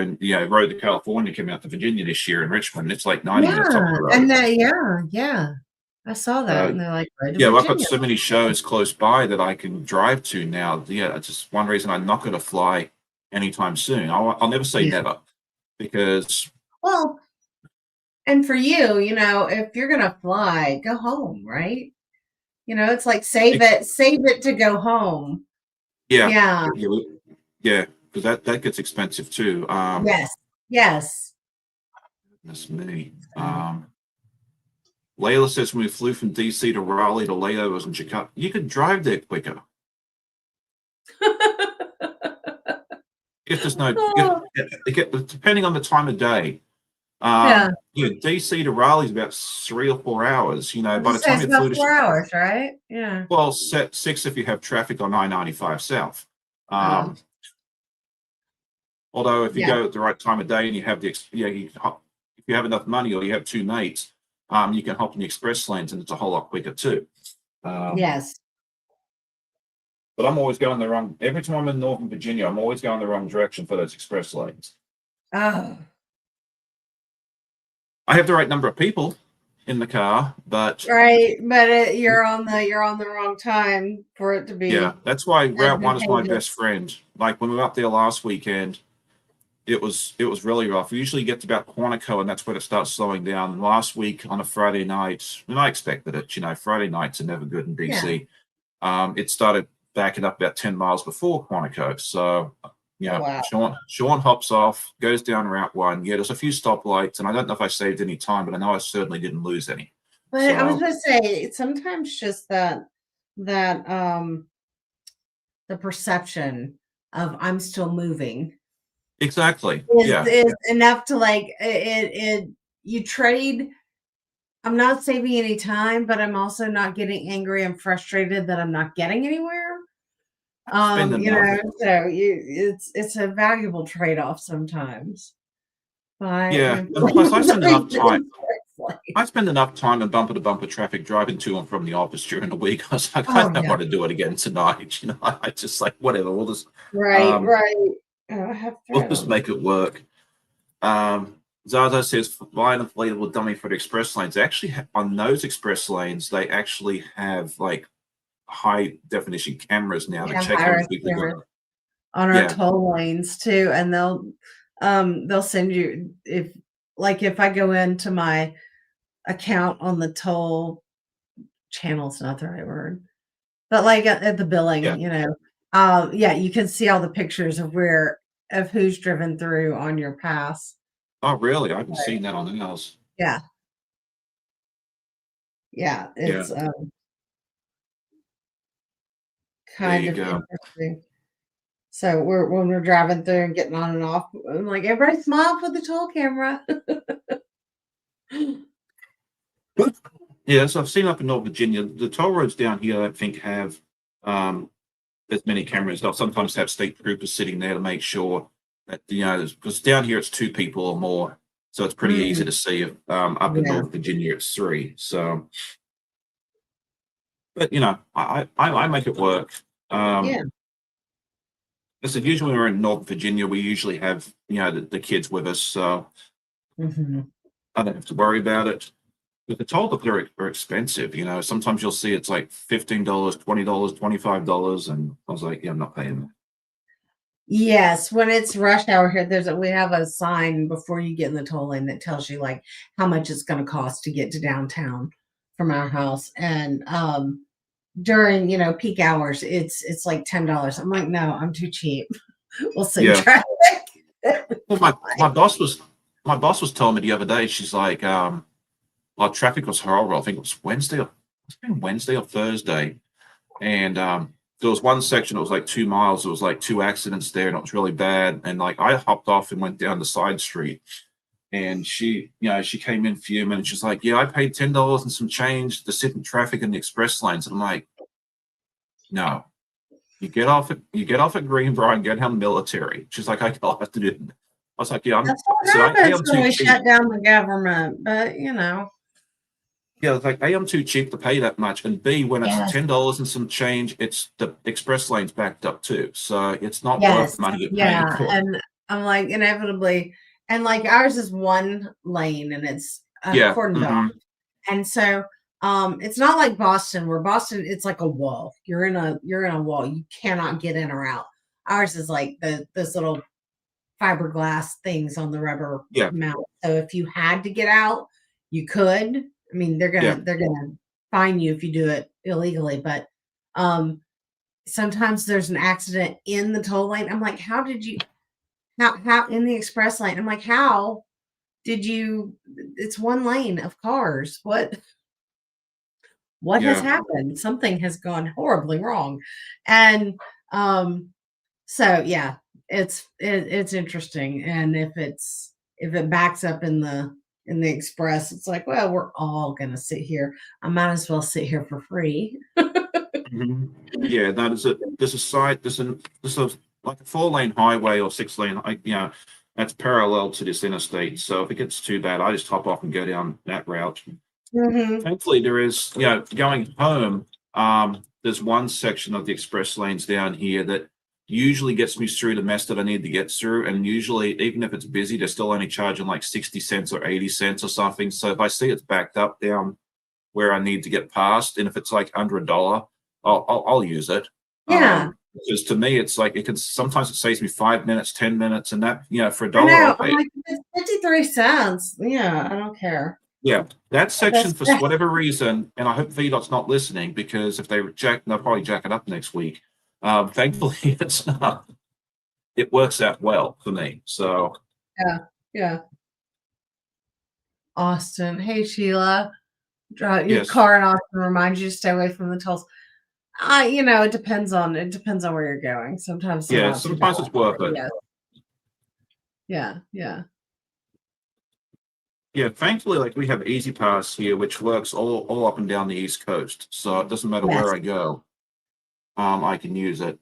Road to California came out to Virginia this year in Richmond. It's like 90 minutes up Yeah. the road. And that, yeah, yeah. I saw that. So And they're like, go to yeah, well, I've got Virginia. so many shows close by that I can drive to now. Yeah, it's just one reason I'm not going to fly anytime soon. I'll never say Yeah. never because Well, and for you, if you're gonna fly, go home, right? It's like save it to go home. yeah, Yeah. yeah, because that gets expensive too. Yes. Yes. That's me. Layla says when we flew from DC to Raleigh to layovers in Chicago, you could drive there quicker. If there's no, Oh, depending on the time of day. yeah. DC to Raleigh's about 3 or 4 hours. I By was the just saying time it's you flew about to 4 hours, right? Yeah. well, set 6 if you have traffic on I-95 South. Oh, Um, although if you yeah. go at the right time of day and you have if you have enough money or you have two mates, you can hop in the express lanes and it's a whole lot quicker too. Yes. But I'm always going the wrong. Every time I'm in Northern Virginia, I'm always going the wrong direction for those express lanes. Oh, I have the right number of people in the car, but right. But you're on the wrong time for it to yeah, be that's why Route 1 is my advantageous. best friend. Like when we were up there last weekend, it was really rough. We usually get to about Quantico, and that's when it starts slowing down. Last week on a Friday night, and I expected it. Friday nights are never good in Yeah. DC. It started backing up about 10 miles before Quantico. So, Wow. Sean hops off, goes down Route 1. Yeah, there's a few stoplights, and I don't know if I saved any time, but I know I certainly didn't lose any. But I was So, gonna say sometimes just that the perception of I'm still moving exactly. is Yeah, enough to like it you trade. I'm not saving any time, but I'm also not getting angry and frustrated that I'm not getting anywhere. spend enough. So it's a valuable trade-off sometimes. By Yeah, and plus I spend enough time. I spend enough time in bumper to bumper traffic driving to and from the office during the week. I was like, I Oh don't yeah, want to do it again tonight. I just like whatever. right, Um, right. I have we'll just thrown. make it work. Zaza says buy an inflatable dummy for the express lanes. They actually on those express lanes, they actually have like high definition cameras now We to have check higher everything. cameras on our Yeah, toll lanes too, and they'll send you if I go into my account on the toll channel's not the right word, but like at the yeah. billing, yeah, you can see all the pictures of who's driven through on your pass. Oh, really? I haven't Right. seen that on ours. Yeah, yeah, Yeah, it's there kind you of go. interesting. So when we're driving through and getting on and off, I'm like, everybody smile for the toll camera. Yeah, so I've seen up in North Virginia, the toll roads down here, I don't think have um, as many cameras. They'll sometimes have state troopers sitting there to make sure that, because down here it's two people or more. So it's pretty easy Mm, to see. Up in yeah, North Virginia, it's three. So, but I make it work. yeah. I said, usually when we're in North Virginia, we usually have, the kids with us. So Mhm. I don't have to worry about it. But the toll up there are expensive. Sometimes you'll see it's like $15, $20, $25. And I was like, yeah, I'm not paying that. Yes, when it's rush hour here, we have a sign before you get in the toll lane that tells you like how much it's going to cost to get to downtown from our house. And during peak hours, it's like $10. I'm like, no, I'm too cheap. We'll save Yeah. traffic. Well, my boss was telling me the other day, she's like, well, traffic was horrible. I think it was Wednesday or Thursday. And there was one section that was like 2 miles. There was like two accidents there, and it was really bad. And like I hopped off and went down the side street. And she came in fuming, and she's like, "Yeah, I paid $10 and some change to sit in traffic in the express lanes." And I'm like, "No, you get off at Greenbrier and go down Military." She's like, "I'll have to do." I was like, "Yeah, That's I what said, I happens am when too we cheap." shut down the government. But Yeah, it's like A, I'm too cheap to pay that much, and B, when it's yes, $10 and some change, it's the express lane's backed up too, so it's not worth yes, the money you're paying yeah. for it. And I'm like, inevitably, and like ours is one lane and it's Yeah, cordoned off. And so it's not like Boston, where Boston it's like a wall. You're in a wall. You cannot get in or out. Ours is like those little fiberglass things on the rubber yeah, mount. So if you had to get out, you could. I mean, they're yeah, gonna they're gonna fine you if you do it illegally, but um sometimes there's an accident in the toll lane. I'm like, how did you how in the express lane? I'm like, how did you it's one lane of cars. What has yeah, happened? Something has gone horribly wrong. And so yeah. it's interesting, and if it backs up in the express, it's like, well, we're all gonna sit here. I might as well sit here for free. Mhm. Yeah, no, there's a side there's a like a 4-lane highway or 6-lane, that's parallel to this interstate. So if it gets too bad, I just hop off and go down that route. Hmm. Thankfully, there is, going home. There's one section of the express lanes down here that usually gets me through the mess that I need to get through. And usually, even if it's busy, they're still only charging like 60 cents or 80 cents or something. So if I see it's backed up down where I need to get past, and if it's like under $1, I'll use it. Yeah, Because to me, it's like sometimes it saves me 5 minutes, 10 minutes, and that, for a I dollar, I'll know. I'm pay it. like, it's 53 cents. Yeah, I don't care. Yeah, that section That's for whatever reason, and I hope VDOT's not listening, because if they reject, they'll probably jack it up next week. Thankfully, it's not. It works out well for me. So yeah, yeah. Austin. Hey, Sheila. Your yes, car in Austin reminds you to stay away from the tolls. It depends on where you're going. Sometimes they're yeah. not too bad. Sometimes it's worth it. Yeah, yeah, yeah. Yeah, thankfully, like we have Easy Pass here, which works all up and down the East Coast. So it doesn't matter Yes. where I go, I can use it.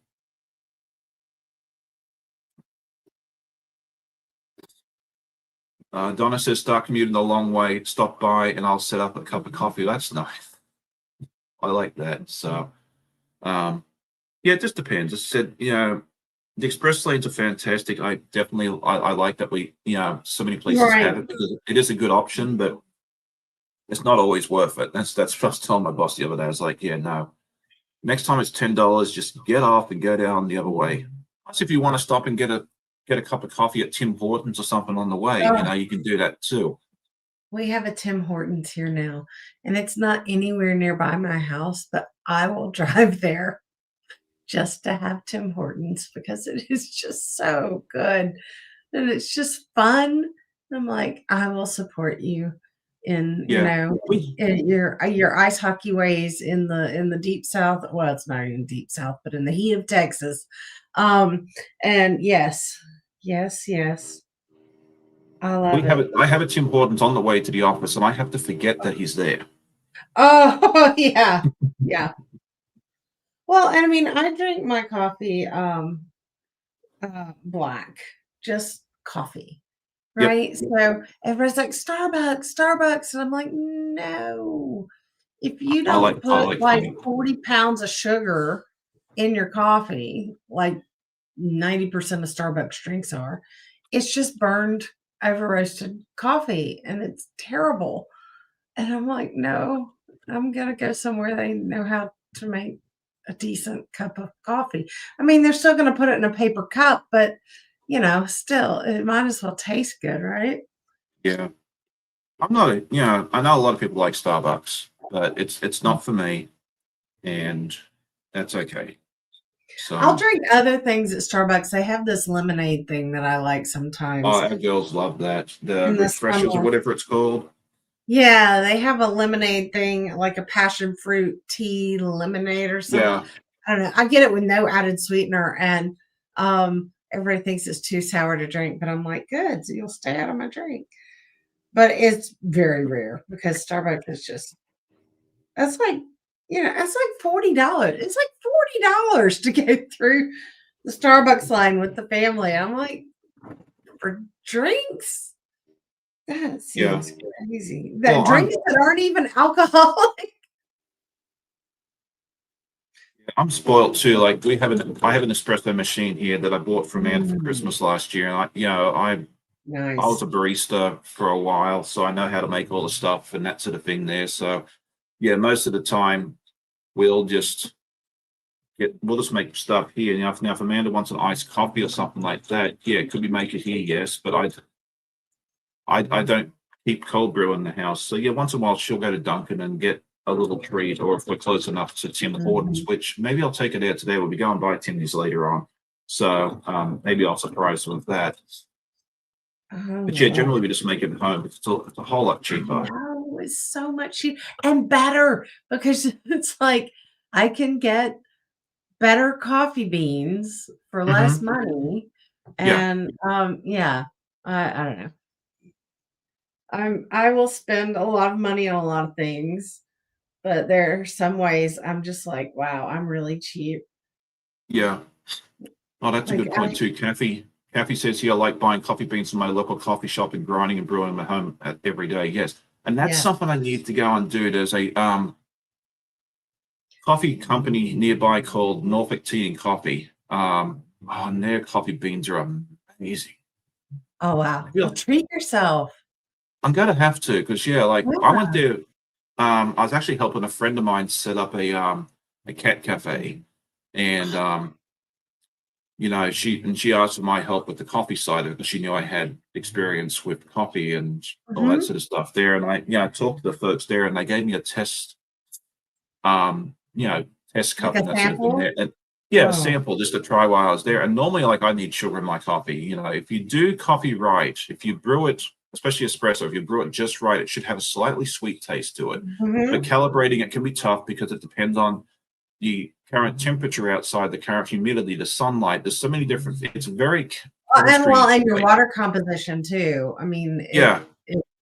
Donna says, start commuting a long way, stop by, and I'll set up a cup of coffee. That's nice. I like that. So, yeah, it just depends. As I said, the express lanes are fantastic. I like that so many places Right. have it, because it is a good option, but it's not always worth it. That's what I was telling my boss the other day. I was like, yeah, no. Next time it's $10, just get off and go down the other way. Plus, if you want to stop and get a cup of coffee at Tim Hortons or something on the way, Oh, you can do that too. we have a Tim Hortons here now, and it's not anywhere nearby my house, but I will drive there just to have Tim Hortons because it is just so good. And it's just fun. I'm like, I will support you in, Yeah. We in your ice hockey ways in the deep south. Well, it's not even deep south, but in the heat of Texas. And yes, yes, yes. I we love have it. it. I have a Tim Hortons on the way to the office, and I have to forget that he's there. Oh, yeah. Yeah. Well, and I mean, I drink my coffee black, just coffee. Yep. Right? So everybody's like, "Starbucks, Starbucks," and I'm like, "No. If you don't I put, like like, coffee. 40 pounds of sugar in your coffee, like 90% of Starbucks drinks are, it's just burned over roasted coffee, and it's terrible." And I'm like, "No, I'm gonna go somewhere they know how to make a decent cup of coffee." I mean, they're still gonna put it in a paper cup, but, still, it might as well taste good, right? Yeah. I'm not. I know a lot of people like Starbucks, but it's not for me, and that's okay. I'll So, drink other things at Starbucks. They have this lemonade thing that I like sometimes our girls love that, the in the refreshers or summer. whatever it's called. Yeah, they have a lemonade thing, like a passion fruit tea lemonade or something. Yeah. I don't know. I get it with no added sweetener, and everybody thinks it's too sour to drink, but I'm like, good, so you'll stay out of my drink. But it's very rare because Starbucks is just that's like it's like $40. It's like $40 to go through the Starbucks line with the family. I'm like, for drinks? That Yeah. seems crazy. That Well, drinks that aren't even alcoholic. I'm spoiled too. Like I have an espresso machine here that I bought from Anne for Mm, Christmas last year, and I was nice. a barista for a while, so I know how to make all the stuff and that sort of thing there. So yeah, most of the time we'll just we'll just make stuff here. Now if Amanda wants an iced coffee or something like that, yeah, could we make it here? Yes, but I don't keep cold brew in the house. So yeah, once in a while she'll go to Dunkin' and get a little treat, or if we're close enough to Tim Hortons, Mhm. which maybe I'll take it out today. We'll be going by Tim's later on. So maybe I'll surprise her with that. Oh, But yeah, yeah. generally we just make it at home. It's a whole lot cheaper. No, it's so much cheap and better because it's like I can get better coffee beans for less Hmm. money Yeah. And yeah, I don't know. I will spend a lot of money on a lot of things, but there are some ways I'm just like, wow, I'm really cheap. Yeah. Oh, that's a Like good point too. Kathy says here, I like buying coffee beans from my local coffee shop and grinding and brewing them at home every day. Yes. And that's yes. something I need to go and do. There's a coffee company nearby called Norfolk Tea and Coffee. And their coffee beans are amazing. Oh wow. Yeah. Well, treat yourself. I'm gonna have to because yeah, like I Yeah. went there. I was actually helping a friend of mine set up a cat cafe, and she asked for my help with the coffee side of it because she knew I had experience with coffee and all that Mhm. sort of stuff there. And I talked to the folks there, and they gave me a um, you know, test Like cup a and that sort of thing sample? there. And yeah, a Oh. sample just to try while I was there. And normally, like I need sugar in my coffee. If you do coffee right, if you brew it, especially espresso, if you brew it just right, it should have a slightly sweet taste to it. But Mhm. calibrating it can be tough because it depends on the current temperature outside, the current humidity, the sunlight. There's so many different. It's very Well, chemistry. and your water composition too. I mean, Yeah,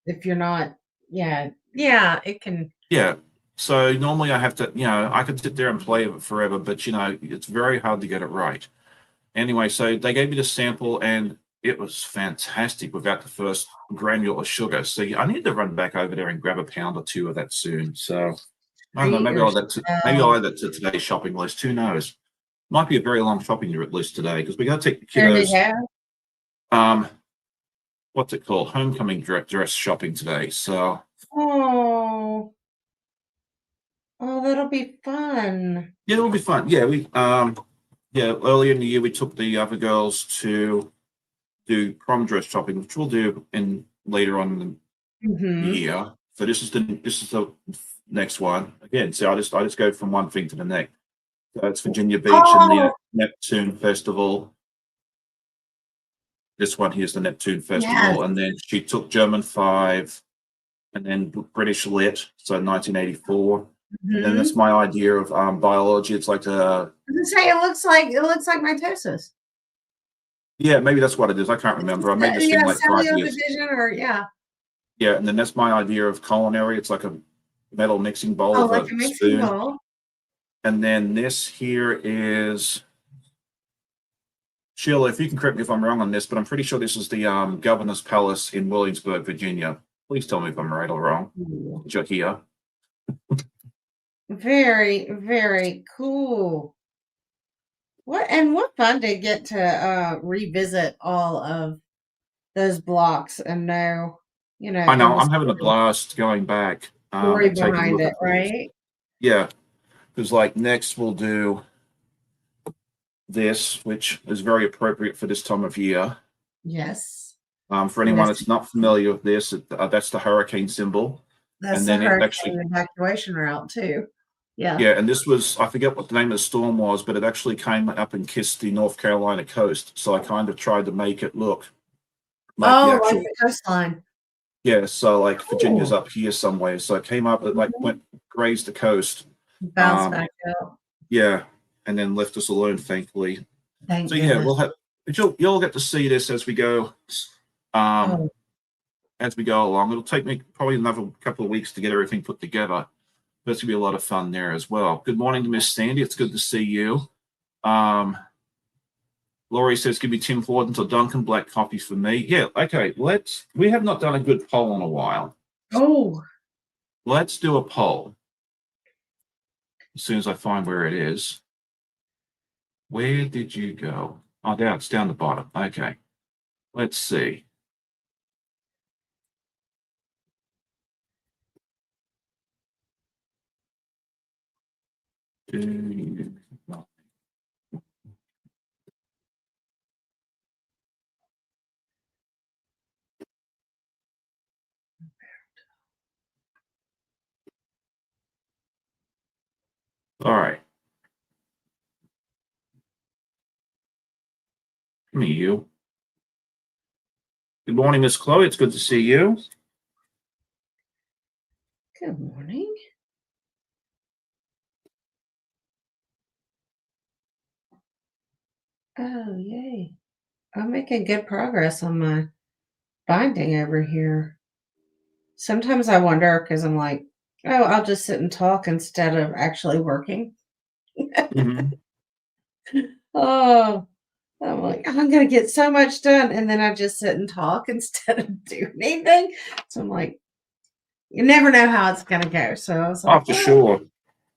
if you're not, yeah, yeah, it can. yeah. So normally I have to, I could sit there and play with it forever, but it's very hard to get it right. Anyway, so they gave me the sample and it was fantastic without the first granule of sugar. So yeah, I need to run back over there and grab a pound or two of that soon. So I don't know, Treat maybe I'll yourself. add that to today's shopping list. Who knows? Might be a very long shopping list today because we got to take the There you kiddos. go. Um, what's it called? Homecoming dress shopping today. So Oh, oh, that'll be fun. yeah, it'll be fun. Yeah, earlier in the year we took the other girls to do prom dress shopping, which we'll do in later on in the Mhm. year. So this is the next one again. So I just go from one thing to the next. So it's Virginia Beach and the Oh, Neptune Festival. This one here's the Neptune yes. Festival, and then she took German 5, and then British Lit, so 1984, and then that's Mhm. my idea of biology. It's like I was gonna say it looks like mitosis. yeah, maybe that's what it is. I can't remember. I made this thing Yeah, like 5 years. cellular division or yeah. Yeah, and then that's my idea of culinary. It's like a metal mixing bowl Oh, with like a a mixing spoon. bowl. And then this here is Sheila. If you can correct me if I'm wrong on this, but I'm pretty sure this is the Governor's Palace in Williamsburg, Virginia. Please tell me if I'm right or wrong. Ooh. You're here. Very, very cool. What fun to get to revisit all of those blocks and know, I know. the I'm having a blast going back story and taking a behind look it, at those. right? Yeah, because like next we'll do this, which is very appropriate for this time of year. Yes. For And anyone that's not familiar with this, that's the hurricane symbol, that's and the then it hurricane actually, evacuation route too. Yeah. yeah, and this was, I forget what the name of the storm was, but it actually came up and kissed the North Carolina coast. So I kind of tried to make it look like the Oh, like actual, the coastline. yeah, so like Virginia's Cool. up here somewhere. So it came up, it like Mhm. went grazed the coast. Bounce Um, back out. yeah, and then left us alone, thankfully. Thank So yeah, goodness. we'll have, but you'll get to see this um, Oh, as we go along. It'll take me probably another couple of weeks to get everything put together. But it's gonna be a lot of fun there as well. Good morning to Miss Sandy. It's good to see you. Um, Laurie says, give me Tim Hortons or Dunkin' black coffee for me. Yeah, okay. We have not done a good poll in a while. oh, Let's do a poll as soon as I find where it is. Where did you go? Oh, there, it's down the bottom. Okay. Let's see. All right. Me, you. Good morning, Miss Chloe. It's good to see you. good morning. Oh, yay. I'm making good progress on my binding over here. Sometimes I wonder because I'm like, oh, I'll just sit and talk instead of actually working. Mhm. Oh, I'm like, I'm gonna get so much done, and then I just sit and talk instead of doing anything. So I'm like, you never know how it's gonna go. So I was Oh, like, for well, sure.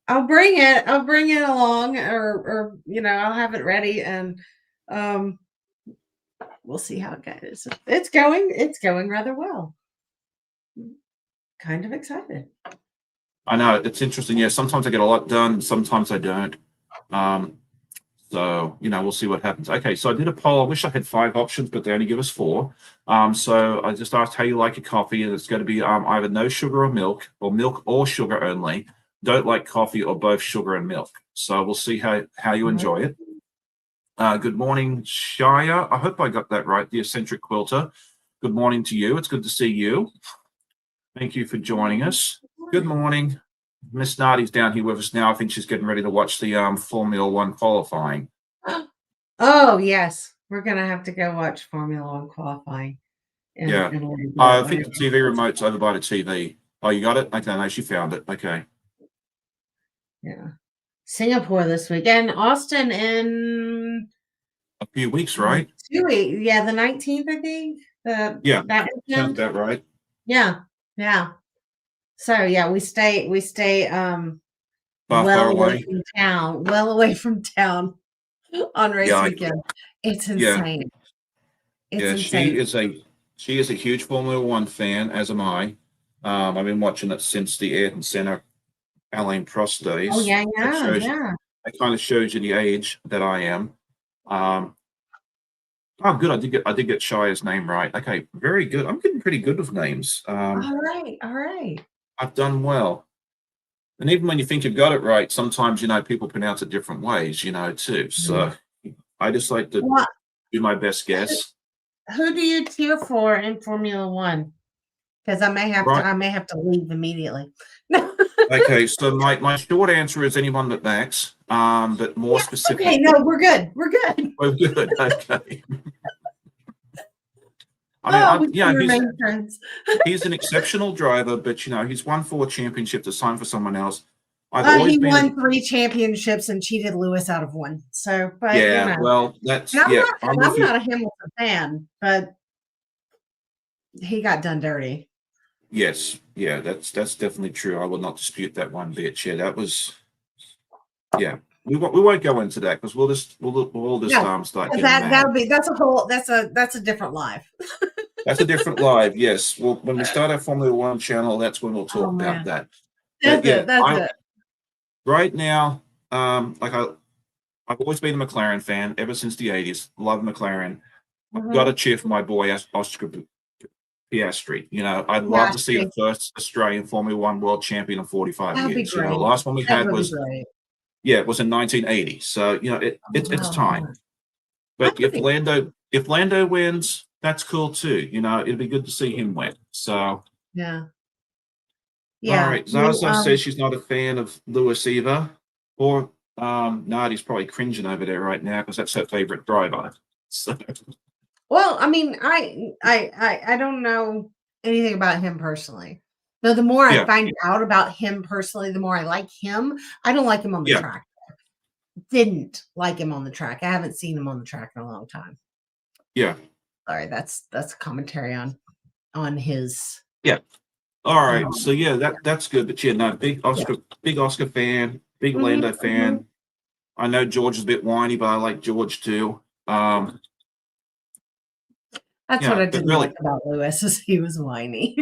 I'll bring it. I'll bring it along, or I'll have it ready, and um, we'll see how it goes. It's going rather well. Kind of excited. I know it's interesting. Yeah, sometimes I get a lot done, sometimes I don't. Um, so we'll see what happens. Okay, so I did a poll. I wish I had 5 options, but they only give us 4. So I just asked how you like your coffee, and it's going to be either no sugar or milk or sugar only. Don't like coffee or both sugar and milk. So we'll see how you enjoy it. Good morning, Shia. I hope I got that right. The eccentric quilter. Good morning to you. It's good to see you. Thank you for joining us. Good morning. Miss Nardi's down here with us now. I think she's getting ready to watch the Formula One qualifying. Oh yes, we're gonna have to go watch Formula One qualifying. Yeah. In a little I bit. think the TV remote's over by the TV. Oh, you got it? Okay, no, she found it. Okay. Yeah. Singapore this week and Austin in A few weeks, right? 2 weeks. Yeah, the 19th, I think. Yeah. That Sounds weekend. about right. Yeah, yeah. So yeah, we stay Far, well far away away. from town, well away from town on race Yeah. weekend. It's Yeah. insane. It's Yeah. insane. She is a huge Formula One fan, as am I. I've been watching it since the Ayrton Senna Alain Prost Oh days. yeah, That yeah, shows yeah. that kind of shows you the age that I am. Um, oh, good. I did get Shire's name right. Okay, very good. I'm getting pretty good with names. All right, all right. I've done well. And even when you think you've got it right, sometimes people pronounce it different ways, too. So I just like to Well, do my best guess. who do you cheer for in Formula One? Because Right. I may have to leave immediately. No. Okay. So my short answer is anyone but Max. But more Yes. Okay. specific. No, we're good. We're good. Oh, good. Okay. I mean, Oh, I we yeah, can he's remain friends. he's an exceptional driver, but he's won 4 championships assigned for someone else. I've always He been a won 3 championships and cheated Lewis out of one. So, but yeah. Well, and that's yeah. I'm with I'm you. not a Hamilton fan, but he got done dirty. Yes, yeah. That's definitely true. I will not dispute that one bit. Yeah, that was yeah. We won't go into that because we'll just No, start 'cause getting mad. that's a different live. That's a different live. Yes. Well, when we start our Formula One channel, that's when we'll Oh talk about man, that. But that's yeah, it. That's I it. right now, like I've always been a McLaren fan ever since the '80s. Love McLaren. I've got to Mhm. cheer for my boy Oscar Piastri. I'd love Yeah, to see the first Australian Formula One world champion in 45 that'd be years. The great. last one we That had would be was great. yeah, it was in 1980. So it's time. Oh, that But would if be Lando wins, that's cool too. It'd be good to see him win. So yeah, all yeah. right, Zaza says she's not a fan of Lewis either, or Nadi's probably cringing over there right now because that's her favorite driver. So Well, I mean, I don't know anything about him personally. Though the more I yeah, find out about him personally, the more I like him. I don't like him on the yeah, track. Didn't like him on the track. I haven't seen him on the track in a long time. yeah, Sorry, that's commentary on his yeah. All right, so um yeah, that's good. But yeah, no, yeah. Big Oscar fan, big Mhm, Lando mhm. fan. I know George is a bit whiny, but I like George too. That's what I But didn't like really, about Lewis is he was whiny.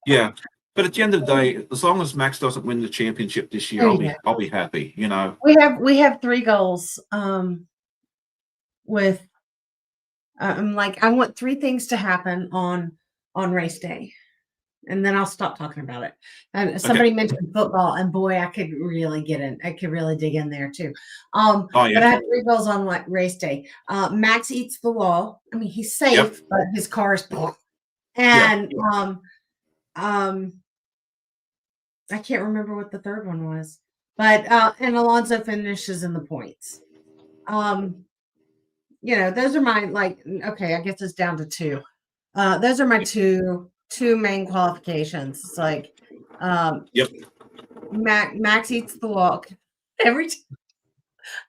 yeah. But at the end of the day, as long as Max doesn't win the championship this year, There I'll you go. be happy. We have 3 goals, with I'm like, I want 3 things to happen on race day, and then I'll stop talking about it. And Okay. somebody mentioned football, and boy, I could really get in. I could really dig in there too. Oh But yeah. I have 3 goals on what race day. Max eats the wall. I mean, he's Yep. safe, but his car is Yeah. and um, I can't remember what the third one was, but and Alonso finishes in the points. Um, those are my okay, I guess it's down to two. Those are my two main qualifications. It's like Yep. Max eats the walk every time.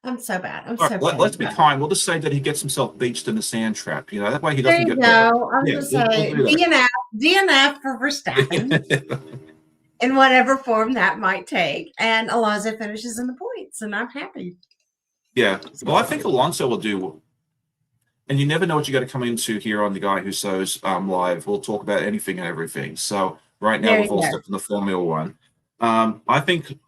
I'm so bad. I'm All so right, petty. let's be kind. We'll just say that he gets himself beached in the sand trap. That way he There doesn't you get hurt. go. I was Yeah, gonna we'll say do DNF for Verstappen that. in whatever form that might take. And Alonso finishes in the points, and I'm happy. Yeah. Well, I think Alonso will do. And you never know what you got to come into here on the Guy Who Sews live. We'll talk about anything and everything. So right now There we've you all go. stepped into Formula One. I think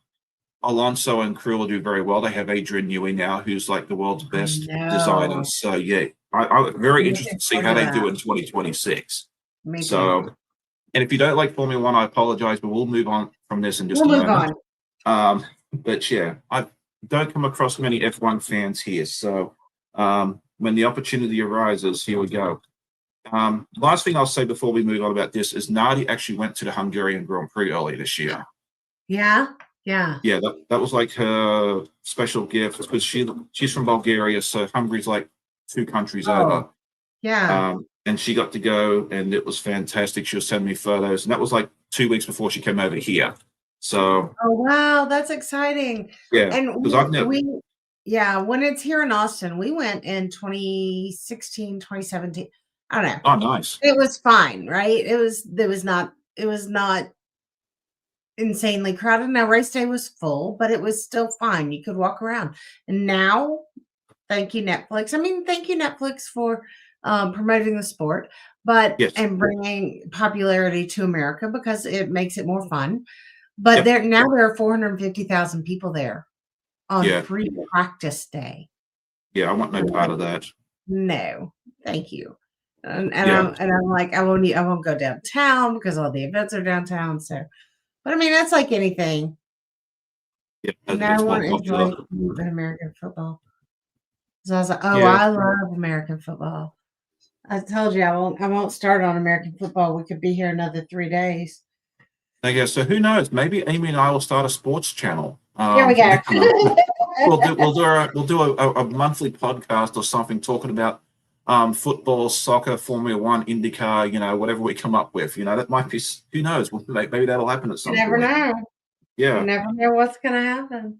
Alonso and crew will do very well. They have Adrian Newey now, who's like the world's best designer. So yeah, I'm very I'm interested looking to see forward how to they that. do in 2026. Me too. So, and if you don't like Formula One, I apologize, but we'll move on from this in just We'll a move moment. on. But yeah, I don't come across many F1 fans here. So when the opportunity arises, here we go. Last thing I'll say before we move on about this is Nardi actually went to the Hungarian Grand Prix earlier this year. Yeah. Yeah. Yeah, that was like her special gift because she's from Bulgaria, so Hungary's like 2 countries over. Yeah. And she got to go, and it was fantastic. She was sending me photos, and that was like 2 weeks before she came over here. So, Oh wow, that's exciting. yeah, And because I've never. when it's here in Austin, we went in 2016, 2017. I don't know. Oh, nice. It was fine, right? It was not insanely crowded. Now race day was full, but it was still fine. You could walk around. And now, thank you, Netflix. I mean, thank you, Netflix, for promoting the sport, Yes. and bringing popularity to America because it makes it more fun. But Yep. there are 450,000 people there on free practice day. Yeah, I want no part of that. No, thank you. And Yeah. I'm like, I won't go downtown because all the events are downtown. So, but I mean, that's like anything. Yeah, No one enjoys American football. So I was like, oh, Yeah. I love American football. I told you I won't start on American football. We could be here another 3 days. I guess so. Who knows? Maybe Amy and I will start a sports channel. Here we go. We'll do a monthly podcast or something talking about football, soccer, Formula One, IndyCar, whatever we come up with. That might be. Who knows? Maybe that'll happen at some point. You never know. Yeah. You never know what's going to happen.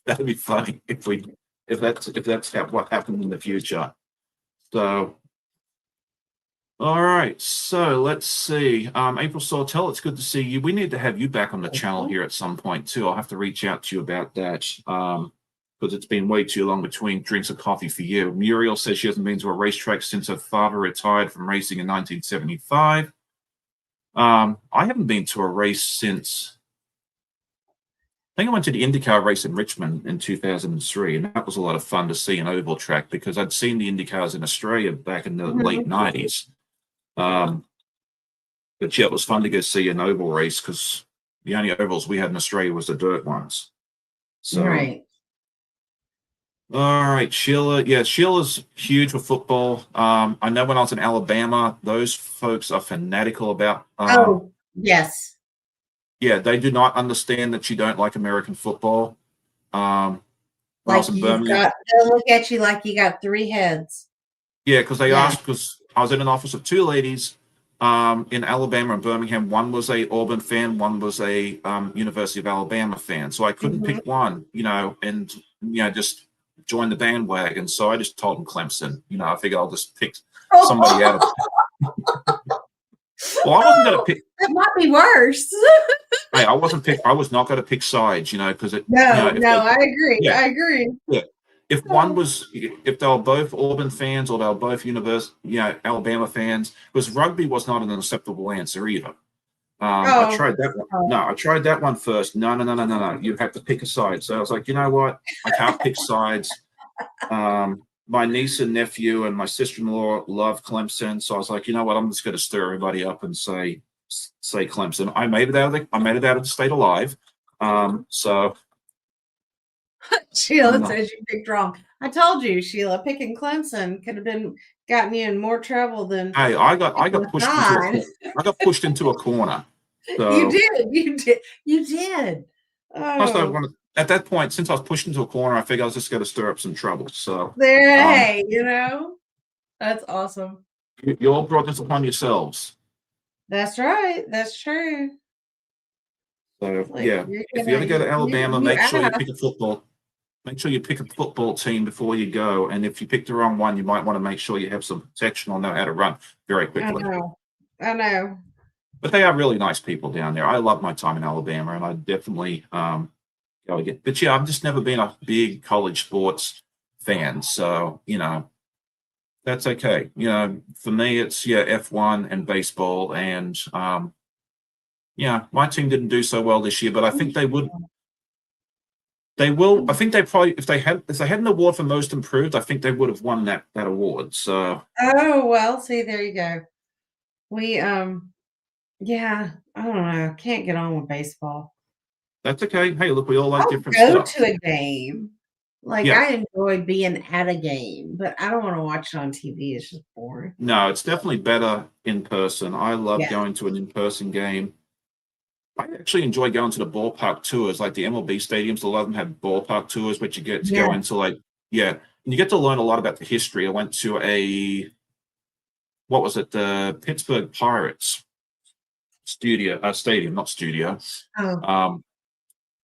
That'd be funny if that's what happened in the future. So. All right, so let's see. April Sawtell, it's good to see you. We need to have you back on the channel here at some point too. I'll have to reach out to you about that because it's been way too long between drinks of coffee for you. Muriel says she hasn't been to a racetrack since her father retired from racing in 1975. I haven't been to a race since. I think I went to the IndyCar race in Richmond in 2003, and that was a lot of fun to see an oval track because I'd seen the IndyCars in Australia back in the late 90s. But yeah, it was fun to go see an oval race because the only ovals we had in Australia was the dirt ones. So, right. All right, Sheila. Yeah, Sheila's huge with football. I know when I was in Alabama, those folks are fanatical about. Oh, yes. Yeah, they do not understand that you don't like American football. Like they'll look at you like you got 3 heads. Yeah, because they asked, because I was in an office of 2 ladies in Alabama and Birmingham. One was a Auburn fan, one was a University of Alabama fan. So I couldn't pick one, and just join the bandwagon. So I just told them Clemson. I figured I'll just pick somebody out of it. Well, I wasn't going to pick. It might be worse. Hey, I was not going to pick sides, because it. No, I agree. Yeah, I agree. Yeah. If they were both Auburn fans or they were both Alabama fans, because rugby was not an acceptable answer either. I tried that one. No, I tried that one first. No. You have to pick a side. So I was like, you know what? I can't pick sides. My niece and nephew and my sister-in-law love Clemson. So I was like, you know what? I'm just going to stir everybody up and say Clemson. I made it out of the state alive. So. Sheila says you picked wrong. I told you, Sheila, picking Clemson could have gotten you in more trouble than. Hey, I got pushed into a corner. So. You did. Oh. at that point, since I was pushed into a corner, I figured I was just going to stir up some trouble. So There, um, hey, that's awesome. you all brought this upon yourselves. That's right. That's true. So Like yeah, if you ever go to Alabama, you make sure you asked. pick a football. Make sure you pick a football team before you go. And if you pick the wrong one, you might want to make sure you have some protection or know how to run very I quickly. know. I know. But they are really nice people down there. I love my time in Alabama, and I definitely go again. But yeah, I've just never been a big college sports fan, so that's okay. For me, it's F1 and baseball, and my team didn't do so well this year, but I think they would. They will. I think they probably, if they had an award for most improved, I think they would have won that award. So Oh, well, see, there you go. We yeah, I don't know. Can't get on with baseball. that's okay. Hey, look, we all like I'll different go stuff. to a game. Like Yeah. I enjoy being at a game, but I don't want to watch it on TV. It's just boring. No, it's definitely better in person. I love Yeah. going to an in-person game. I actually enjoy going to the ballpark tours, like the MLB stadiums. A lot of them have ballpark tours, but you get to go Yeah. into and you get to learn a lot about the history. I went to what was it, the Pittsburgh Pirates stadium, not studio, Oh,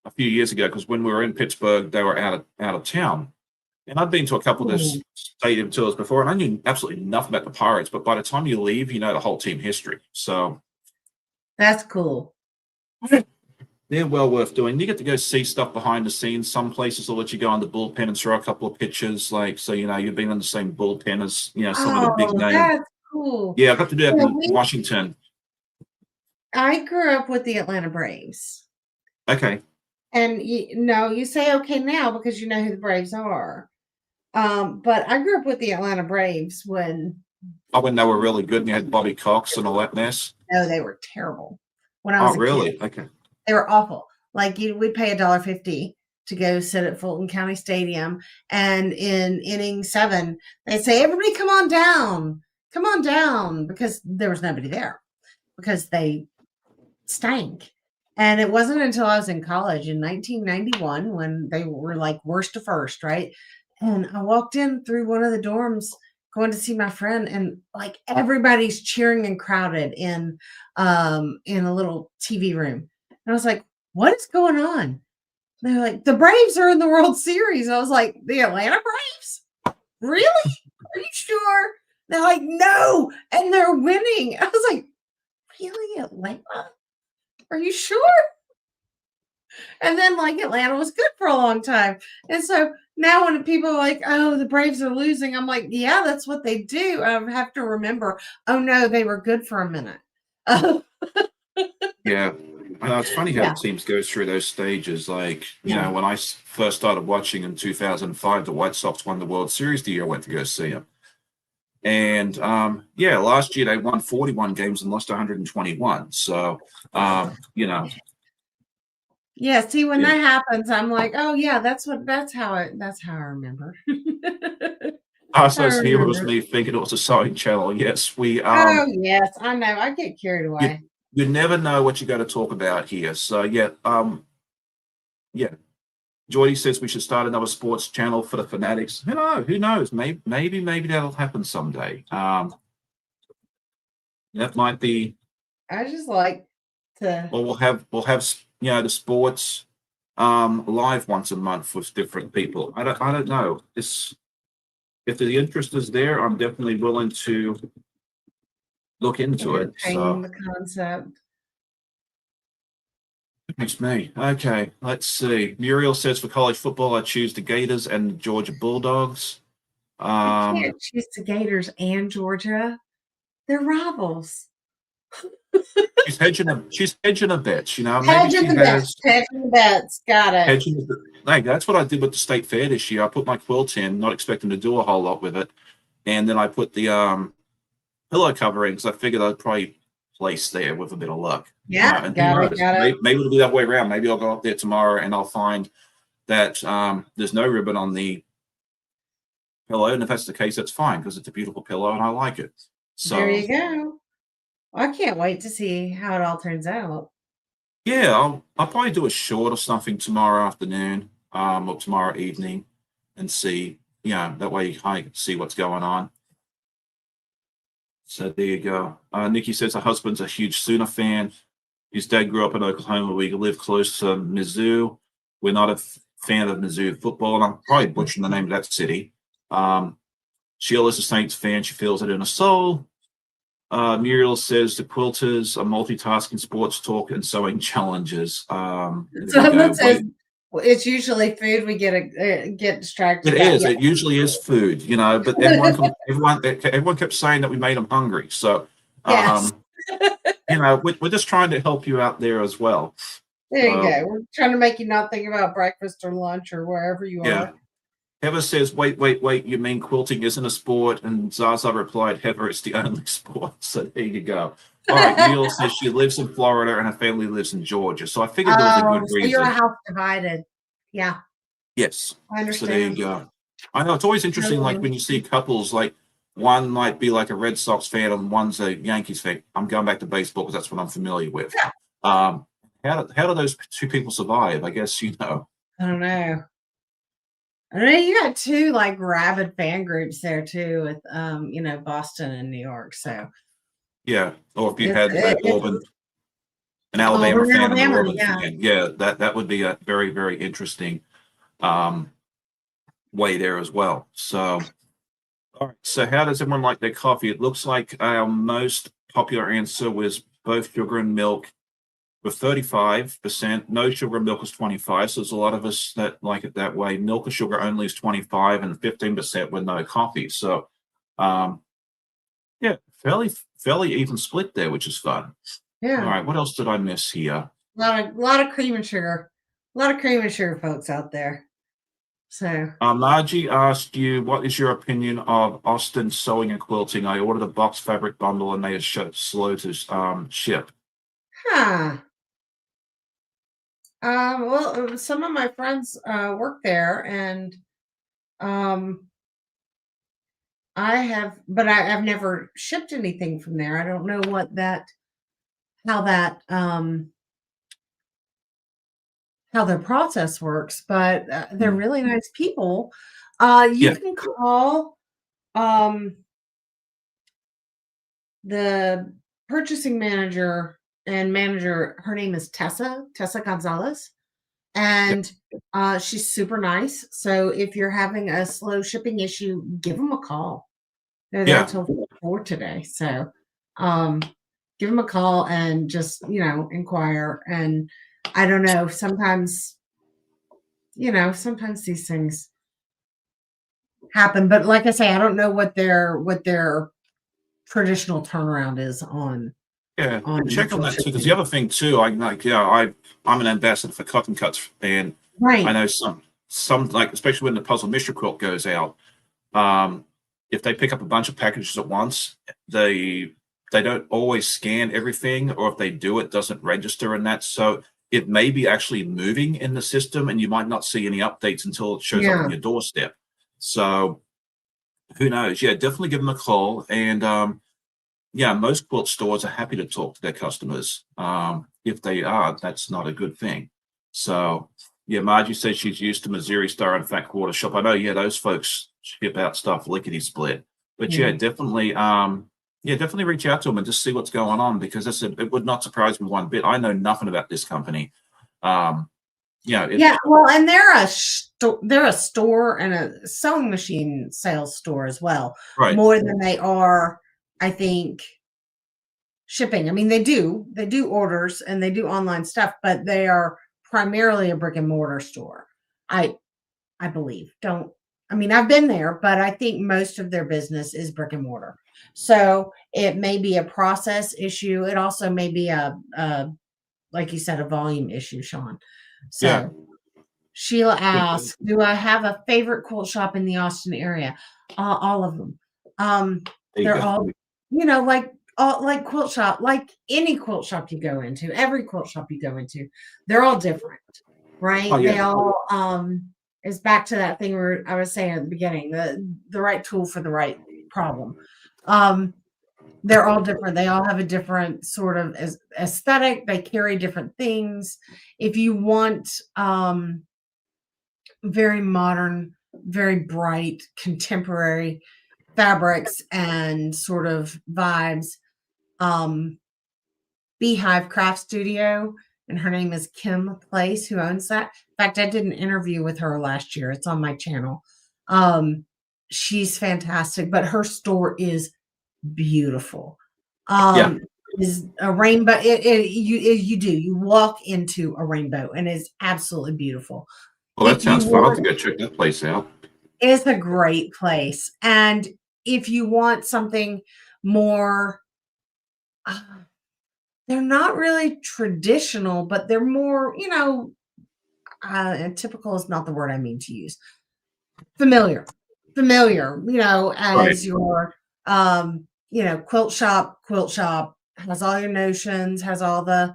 a few years ago, because when we were in Pittsburgh, they were out of town. And I've been to a couple of cool. those stadium tours before, and I knew absolutely nothing about the Pirates. But by the time you leave, you know the whole team history. So That's cool. they're well worth doing. You get to go see stuff behind the scenes. Some places will let you go on the bullpen and throw a couple of pitches, so you've been in the same bullpen as some of the big Oh, name. that's cool. Yeah, I got to do that Yeah, in Washington. I grew up with the Atlanta Braves. Okay. And you say okay now because you know who the Braves are. But I grew up with the Atlanta Braves when When they were really good and you had Bobby Cox and all that mess. no, they were terrible. When I Oh, was a kid, really? Okay. they were awful. Like we'd pay $1.50 to go sit at Fulton County Stadium, and in inning 7, they'd say, "Everybody, come on down," because there was nobody there because they stank. And it wasn't until I was in college in 1991 when they were like worst to first, right? And I walked in through one of the dorms going to see my friend, and like everybody's cheering and crowded in a little TV room. And I was like, what is going on? They're like, the Braves are in the World Series. I was like, the Atlanta Braves? Really? Are you sure? They're like, no, and they're winning. I was like, really, Atlanta? Are you sure? And then like Atlanta was good for a long time. And so now when people are like, oh, the Braves are losing, I'm like, yeah, that's what they do. I have to remember, oh no, they were good for a minute. Yeah. I know it's funny how Yeah. teams go through those stages. Like, Yeah. when I first started watching in 2005, the White Sox won the World Series the year I went to go see them. And last year they won 41 games and lost 121. So, Yeah. See, when yeah. that happens, I'm like, oh yeah, that's how I remember. So I here was remember. me thinking it was a sewing channel. Yes, Oh yes, I know. I get carried you, away. you never know what you got to talk about here. So yeah. Jordy says we should start another sports channel for the fanatics. Who knows? Maybe that'll happen someday. That might be. I just like to. Well, we'll have the sports live once a month with different people. I don't know. If the interest is there, I'm definitely willing to look into it. Entertain So the concept. it's me. Okay, let's see. Muriel says for college football, I choose the Gators and the Georgia Bulldogs. I can't choose the Gators and Georgia. They're rivals. She's hedging a bet. Maybe Hedging she the bets. has Hedging the bets. Got it. hedging. Like that's what I did with the state fair this year. I put my quilt in, not expecting to do a whole lot with it, and then I put the pillow covering because I figured I'd probably place there with a bit of luck. Yeah, And who got it. knows? Got it. Maybe it'll be that way around. Maybe I'll go up there tomorrow and I'll find that there's no ribbon on the pillow, and if that's the case, that's fine because it's a beautiful pillow and I like it. There So you go. I can't wait to see how it all turns out. Yeah, I'll probably do a short or something tomorrow afternoon, or tomorrow evening, and see. Yeah, that way I can see what's going on. So there you go. Nikki says her husband's a huge Sooner fan. His dad grew up in Oklahoma. We live close to Mizzou. We're not a fan of Mizzou football, and I'm probably butchering the name of that city. Um, Sheila's a Saints fan. She feels it in her soul. Muriel says the quilters are multitasking sports talk and sewing challenges. There we Someone go. says it's usually food we get distracted It about. is. Yeah. It usually is food, but everyone kept saying that we made them hungry. So, Yes. um, we're just trying to help you out there as well. There you So, go. We're trying to make you not think about breakfast or lunch or wherever you yeah. are. Heather says, wait, wait, wait, you mean quilting isn't a sport? And Zaza replied, Heather, it's the only sport. So there you go. All right. Neil says she lives in Florida and her family lives in Georgia. So I figured there was a good Oh, so you're a reason. house divided. Yeah, Yes. I So there you understand. go. I know it's always interesting, like Totally. when you see couples, like one might be like a Red Sox fan and one's a Yankees fan. I'm going back to baseball because that's what I'm familiar with. Yeah. How do those two people survive? I guess I don't know. I know you got two like rabid fan groups there too with Boston and New York. So yeah. Or if you it's had it's An Alabama Auburn, fan and an Alabama. Auburn Yeah. fan, yeah, that would be a very very interesting um, way there as well. So. All right. So, how does everyone like their coffee? It looks like our most popular answer was both sugar and milk with 35%. No sugar and milk is 25. So, there's a lot of us that like it that way. Milk or sugar only is 25, and 15% with no coffee. So, um, yeah, fairly even split there, which is fun. All Yeah. right. What else did I miss here? A lot of cream and sugar. A lot of cream and sugar folks out there. So Margie asked you, what is your opinion of Austin sewing and quilting? I ordered a box fabric bundle and they are slow to ship. huh. Well, some of my friends work there, and um, I've never shipped anything from there. I don't know how that, how their process works, but they're Mm. really nice people. You Yeah, can call um, the purchasing manager and manager. Her name is Tessa Gonzalez, yeah, and she's super nice. So if you're having a slow shipping issue, give them a call. They're there yeah, till 4 today. So um, give them a call and just, inquire. And I don't know, sometimes these things happen. But like I say, I don't know what their traditional turnaround is yeah. on Check on actual that too, because the shipping. other thing too, I'm an ambassador for Cotton Cuts, and I Right. know some like especially when the puzzle mystery quilt goes out, um, if they pick up a bunch of packages at once, they don't always scan everything, or if they do, it doesn't register in that. So it may be actually moving in the system, and you might not see any updates until it shows up on Yeah. your doorstep. So who knows? Yeah, definitely give them a call. And yeah, most quilt stores are happy to talk to their customers. If they are, that's not a good thing. So yeah, Margie says she's used to Missouri Star and Fat Quarter Shop. I know, yeah, those folks ship out stuff lickety split. But Yeah. yeah, definitely reach out to them and just see what's going on, because it would not surprise me one bit. I know nothing about this company. Um, Yeah, well, and they're a store and a sewing machine sales store as well, right. more than they are, I think, shipping. I mean, they do orders and they do online stuff, but they are primarily a brick and mortar store. I I believe. Don't I mean, I've been there, but I think most of their business is brick and mortar. So it may be a process issue. It also may be a like you said, a volume issue, Sean. Yeah. So Sheila There asks, "Do I have a favorite quilt shop in the Austin area?" All of them. Um, you they're go. all, like quilt shop, like any quilt shop you go into, every quilt shop you go into, they're all different, Oh right? yeah. They all is back to that thing where I was saying at the beginning, the right tool for the right problem. Um, they're all different. They all have a different sort of aesthetic. They carry different things. If you want very modern, very bright, contemporary fabrics and sort of vibes, Beehive Craft Studio, and her name is Kim Place, who owns that. In fact, I did an interview with her last year. It's on my channel. She's fantastic, but her store is beautiful. Yeah. Is a rainbow. You walk into a rainbow, and it's absolutely beautiful. Well, that If you sounds fun. I'll have want, to go check that place out. it's a great place, and if you want something more, uh, they're not really traditional, but they're more, and typical is not the word I mean to use. Familiar, Right. as your, quilt shop has all your notions, has all the,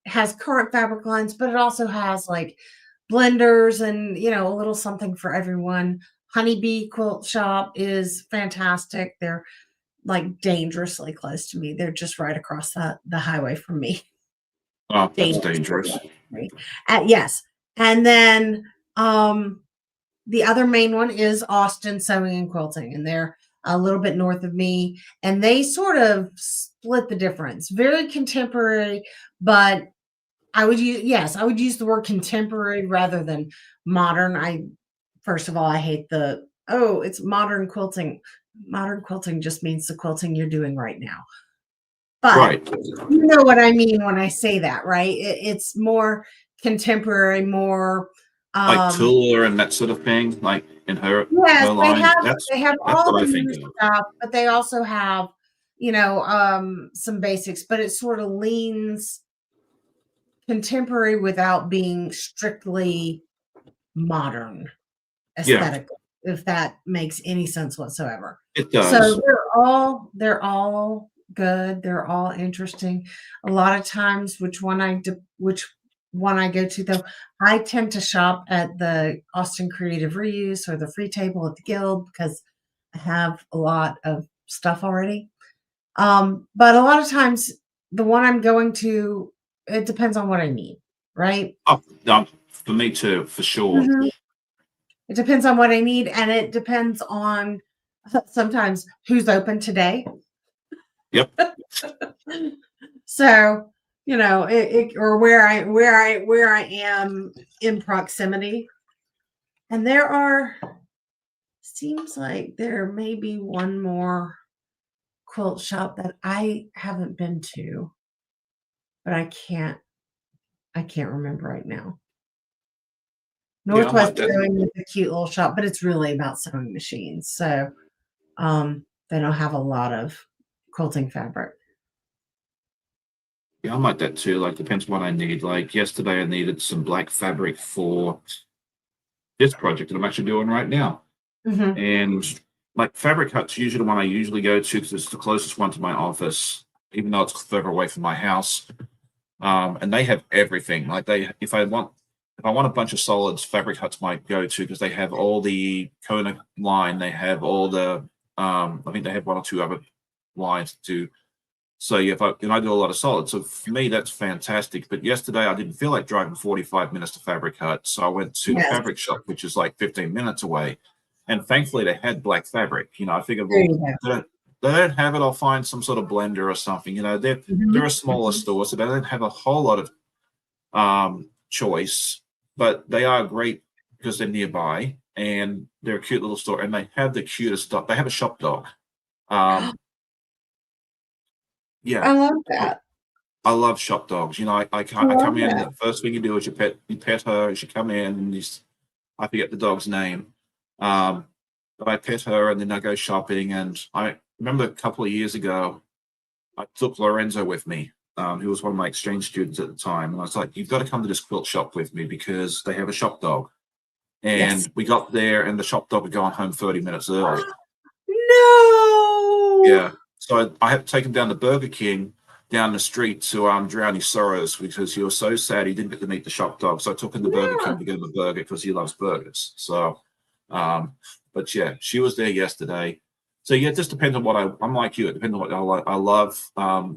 has current fabric lines, but it also has like blenders and, a little something for everyone. Honeybee Quilt Shop is fantastic. They're like dangerously close to me. They're just right across the highway from me. Oh, that's Dangerously dangerous. close to me. Yes. And then the other main one is Austin Sewing and Quilting, and they're a little bit north of me. And they sort of split the difference. Very contemporary, but I would use the word contemporary rather than modern. First of all, I hate it's modern quilting. Modern quilting just means the quilting you're doing right now. But Right. you know what I mean when I say that, right? It's more contemporary, more Like Tula and that sort of thing, like in her yes, line. they have That's all what the I think new of. stuff, but they also have, some basics, but it sort of leans contemporary without being strictly modern Yeah, aesthetically, if that makes any sense whatsoever. it So does. they're all good. They're all interesting. A lot of times, which one I go to though, I tend to shop at the Austin Creative Reuse or the Free Table at the Guild because I have a lot of stuff already. But a lot of times, the one I'm going to, it depends on what I need, right? Oh, for me too, for sure. Mhm. It depends on what I need, and it depends on sometimes who's open today. Yep. So, or where I am in proximity. And seems like there may be one more quilt shop that I haven't been to, but I can't remember right now. Yeah, I Northwest might that. Sewing is a cute little shop, but it's really about sewing machines. So they don't have a lot of quilting fabric. Yeah, I might that too. Like, depends what I need. Like yesterday, I needed some black fabric for this project that I'm actually doing right now. Mhm. And like Fabric Hut's usually the one I usually go to because it's the closest one to my office, even though it's further away from my house. And they have everything. Like if I want a bunch of solids, Fabric Hut's my go-to because they have all the Kona line. They have all the I think they have one or two other lines too. So yeah, I do a lot of solids. So for me, that's fantastic. But yesterday I didn't feel like driving 45 minutes to Fabric Hut. So I went to the Yes, fabric shop, which is like 15 minutes away. And thankfully they had black fabric. I figured, there well, you go. they don't have it, I'll find some sort of blender or something. They're a Mhm, smaller mhm. store, so they don't have a whole lot of choice, but they are great because they're nearby and they're a cute little store and they have the cutest dog. They have a shop dog. Um, yeah, I love I, that. I love shop dogs. I I love come in and that. the first thing you do is you pet her. She come in and I forget the dog's name. Um, but I pet her and then I go shopping. And I remember a couple of years ago, I took Lorenzo with me, who was one of my exchange students at the time. And I was like, you've got to come to this quilt shop with me because they have a shop dog. Yes. And we got there and the shop dog had gone home 30 minutes early. No! Yeah. So I had to take him down to Burger King down the street to drown his sorrows because he was so sad he didn't get to meet the shop dog. So I took him to Burger Yeah. King to get him a burger because he loves burgers. So, but yeah, she was there yesterday. So yeah, it just depends on what I'm like you. It depends on what I like. I love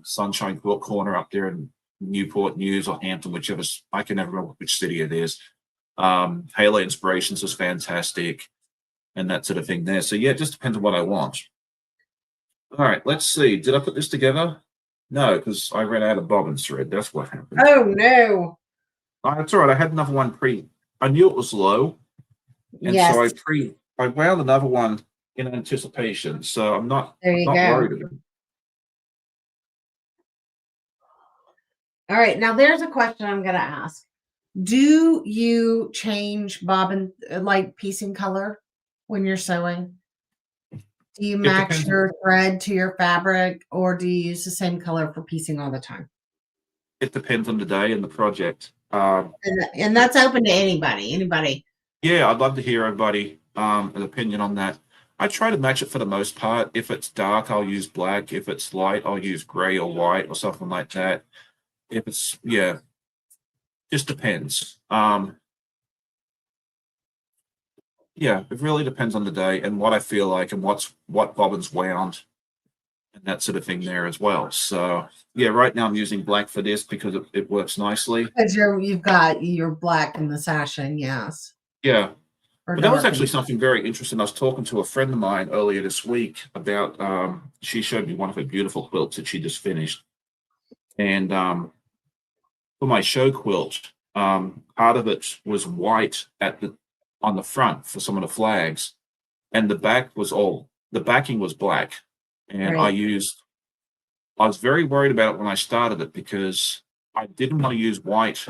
Sunshine Quilt Corner up there in Newport News or Hampton, whichever. I can never remember which city it is. Halo Inspirations is fantastic, and that sort of thing there. So yeah, it just depends on what I want. All right, let's see. Did I put this together? No, because I ran out of bobbin thread. That's what happened. Oh no. Oh, that's all right. I had another one I knew it was low, and Yes. so I wound another one in anticipation. So I'm not There you not go. worried about it. All right. Now there's a question I'm going to ask. Do you change bobbin like piecing color when you're sewing? Do you match depends. your thread to your fabric, or do you use the same color for piecing all the time? It depends on the day and the project. And that's open to anybody. Anybody. Yeah, I'd love to hear everybody an opinion on that. I try to match it for the most part. If it's dark, I'll use black. If it's light, I'll use gray or white or something like that. If it's just depends. Yeah, it really depends on the day and what I feel like and what bobbin's wound and that sort of thing there as well. So yeah, right now I'm using black for this because it works nicely. Because you've got your black in the sashing, yes. Yeah. Or But that was dark actually something very interesting. I was talking to a friend of mine earlier this week about she showed me one of her beautiful quilts that she just finished. And for my show quilt, part of it was white on the front for some of the flags, and the backing was black. And right. I was very worried about it when I started it because I didn't want to use white.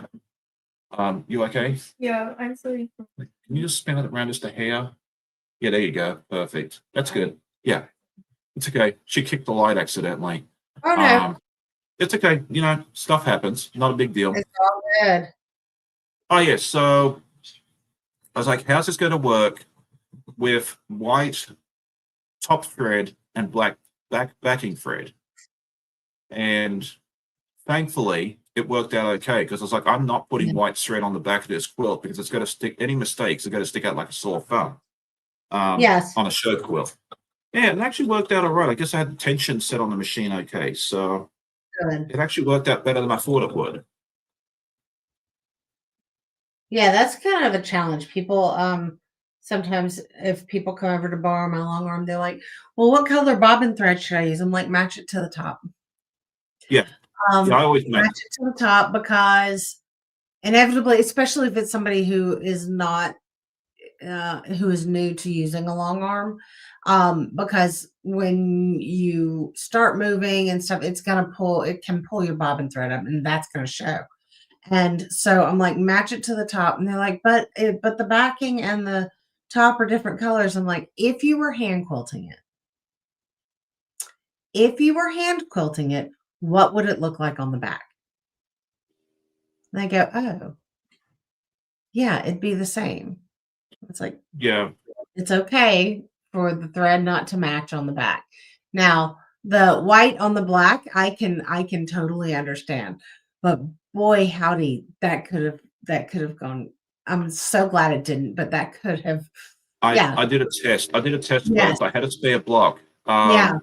You okay? Yeah, I'm sorry. Can you just spin it around just a hair? Yeah, there you go. Perfect. That's good. Yeah, it's okay. She kicked the light accidentally. Oh no. It's okay. You know, stuff happens. Not a big deal. It's all good. Oh yeah. So I was like, how's this going to work with white top thread and black backing thread? And thankfully, it worked out okay because I was like, I'm not putting white thread on the back of this quilt because it's going to stick. Any mistakes are going to stick out like a sore thumb. Yes. On a show quilt. Yeah, it actually worked out all right. I guess I had the tension set on the machine okay, so Good. it actually worked out better than I thought it would. Yeah, that's kind of a challenge. People, sometimes if people come over to borrow my long arm, they're like, well, what color bobbin thread should I use? I'm like, match it to the top. Yeah. Yeah, I always match it to the top because inevitably, especially if it's somebody who is not who is new to using a long arm, because when you start moving and stuff, it can pull your bobbin thread up, and that's going to show. And so I'm like, match it to the top, and they're like, but the backing and the top are different colors. I'm like, if you were hand quilting it, what would it look like on the back? And I go, oh, yeah, it'd be the same. It's like, yeah, it's okay for the thread not to match on the back. Now, the white on the black, I can totally understand. But boy, howdy, that could have gone. I'm so glad it didn't, but that could have. I did a test. I did a test Yes. first. I had a spare block. Yeah.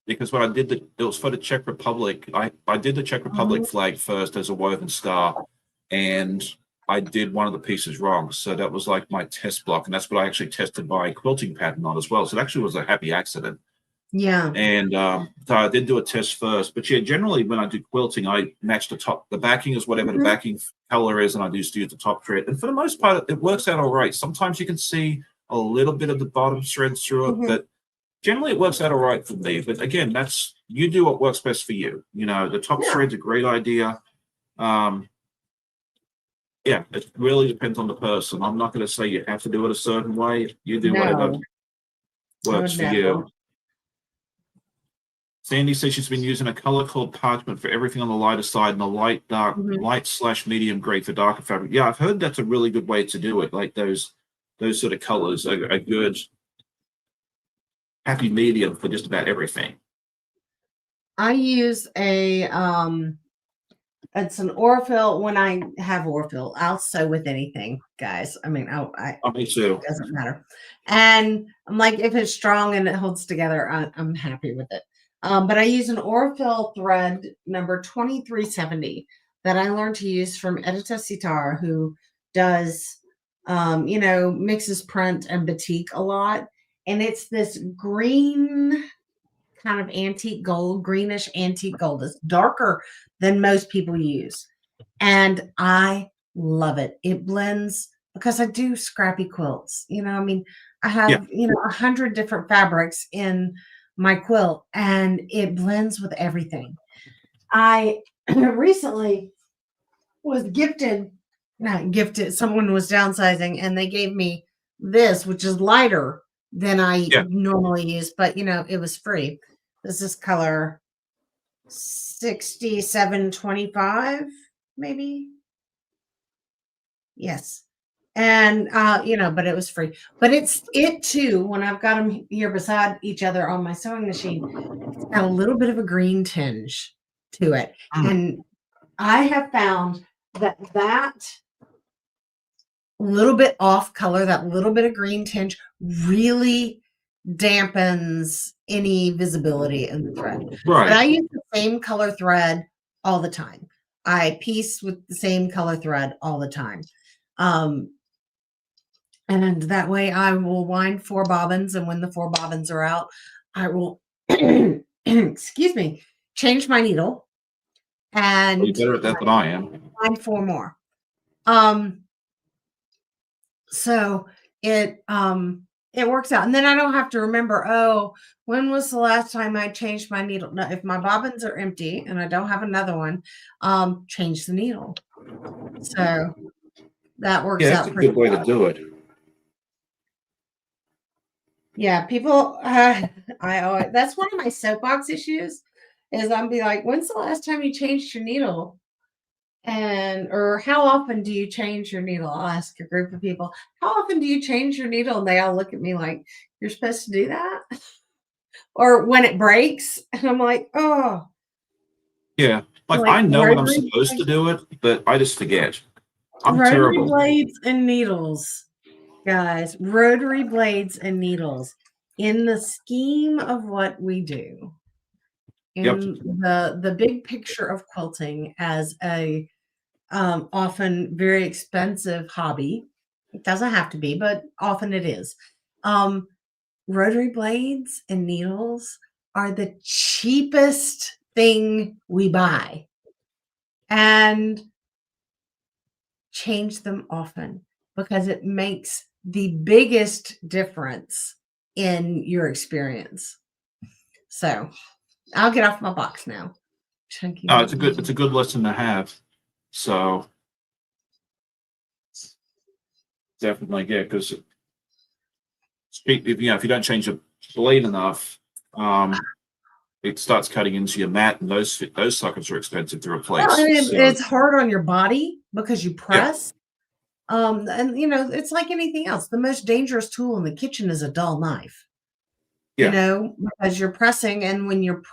Because when I did it was for the Czech Republic. I did the Czech Republic flag first as a woven star, and I did one of the pieces wrong. So that was like my test block, and that's what I actually tested my quilting pattern on as well. So it actually was a happy accident. Yeah. And so I did do a test first. But yeah, generally when I do quilting, I match the backing is whatever the backing color is, and I just use the top thread. And for the most part, it works out all right. Sometimes you can see a little bit of the bottom thread through it, but generally it works out all right for me. But again, you do what works best for you. You know, the top thread's a great idea. Yeah, it really depends on the person. I'm not going to say you have to do it a certain way. You do whatever works for you. Sandy says she's been using a color called parchment for everything on the lighter side and the light/medium gray for darker fabric. Yeah, I've heard that's a really good way to do it. Like those sort of colors are a good happy medium for just about everything. I use a It's an Orfil. When I have Orfil, I'll sew with anything, guys. I mean, Me too. it doesn't matter. And I'm like, if it's strong and it holds together, I'm happy with it. But I use an Orfil thread number 2370 that I learned to use from Edita Sitar, who does, mixes print and batik a lot. And it's this green kind of antique gold, greenish antique gold. It's darker than most people use. And I love it. It blends because I do scrappy quilts. I mean, I have, 100 different fabrics in my quilt and it blends with everything. I recently was not gifted, someone was downsizing and they gave me this, which is lighter than I normally use, but it was free. This is color 6725, maybe. Yes. And but it was free. But it too, when I've got them here beside each other on my sewing machine, it's got a little bit of a green tinge to it. And I have found that little bit off color, that little bit of green tinge really dampens any visibility in the thread. Right. But I use the same color thread all the time. I piece with the same color thread all the time. And that way I will wind 4 bobbins, and when the 4 bobbins are out, I will excuse me, change my needle and You're better at that than I am. wind 4 more. So it works out. And then I don't have to remember, oh, when was the last time I changed my needle? No, if my bobbins are empty and I don't have another one, change the needle. So that works out. That's a good way to do it. Yeah, people, that's one of my soapbox issues is I'll be like, when's the last time you changed your needle? Or how often do you change your needle? I'll ask a group of people, how often do you change your needle? And they all look at me like, you're supposed to do that? Or when it breaks. And I'm like, oh. Yeah. Like I know when I'm supposed to do it, but I just forget. I'm terrible. Rotary blades and needles, guys. Rotary blades and needles. In the scheme of what we do, in the big picture of quilting as a often very expensive hobby. It doesn't have to be, but often it is. Rotary blades and needles are the cheapest thing we buy, and change them often because it makes the biggest difference in your experience. So I'll get off my box now. Chunky. It's a good lesson to have. So definitely, yeah, because if you don't change the blade enough, it starts cutting into your mat, and those suckers are expensive to replace. Well, it's hard on your body because you press. Yeah. And it's like anything else. The most dangerous tool in the kitchen is a dull knife. Yeah. Because you're pressing, and when you're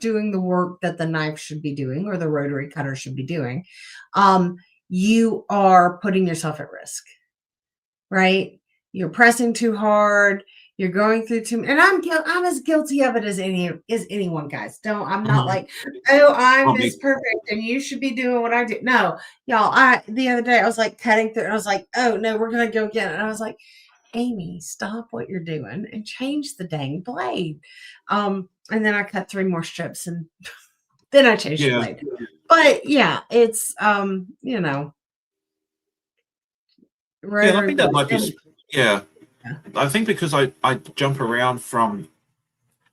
doing the work that the knife should be doing or the rotary cutter should be doing, you are putting yourself at risk, right? You're pressing too hard. You're going through and I'm as guilty of it as anyone, guys. I'm not like, oh, I'm Miss Perfect and you should be doing what I do. No, y'all. The other day I was like cutting through and I was like, oh no, we're gonna go again. And I was like, Amy, stop what you're doing and change the dang blade. And then I cut 3 more strips and then I changed the blade. But yeah, it's I think that might be I think because I jump around from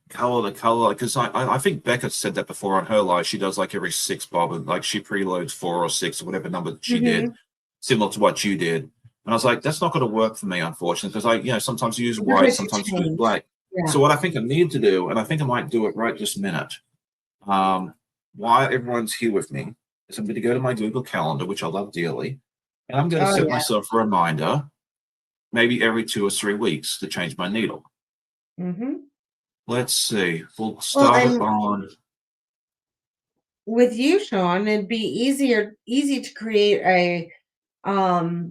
color to color, because I think Becca said that before on her live. She does like every 6 bobbin, like she preloads 4 or 6 or whatever number she did, similar to what you did. And I was like, that's not going to work for me, unfortunately, because I sometimes use white, sometimes use black. Yeah. So what I think I need to do, and I think I might do it right this minute, while everyone's here with me, is I'm going to go to my Google Calendar, which I love dearly, and I'm going to set myself a reminder, maybe every 2 or 3 weeks, to change my needle. Let's see. We'll start on. with you, Sean, it'd be easy to create a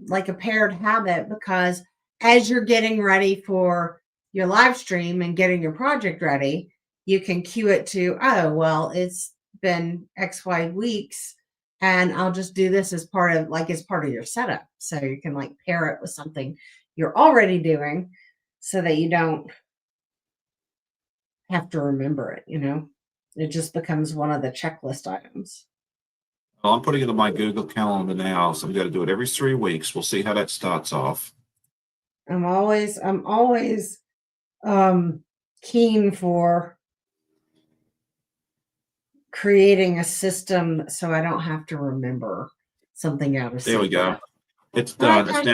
like a paired habit, because as you're getting ready for your live stream and getting your project ready, you can cue it to, oh, well, it's been XY weeks and I'll just do this as part of your setup. So you can like pair it with something you're already doing so that you don't have to remember it, It just becomes one of the checklist items. Well, I'm putting it in my Google Calendar now, so we got to do it every 3 weeks. We'll see how that starts off. I'm always keen for creating a system so I don't have to remember something out of There we go. sequence. It's Hi, done. It's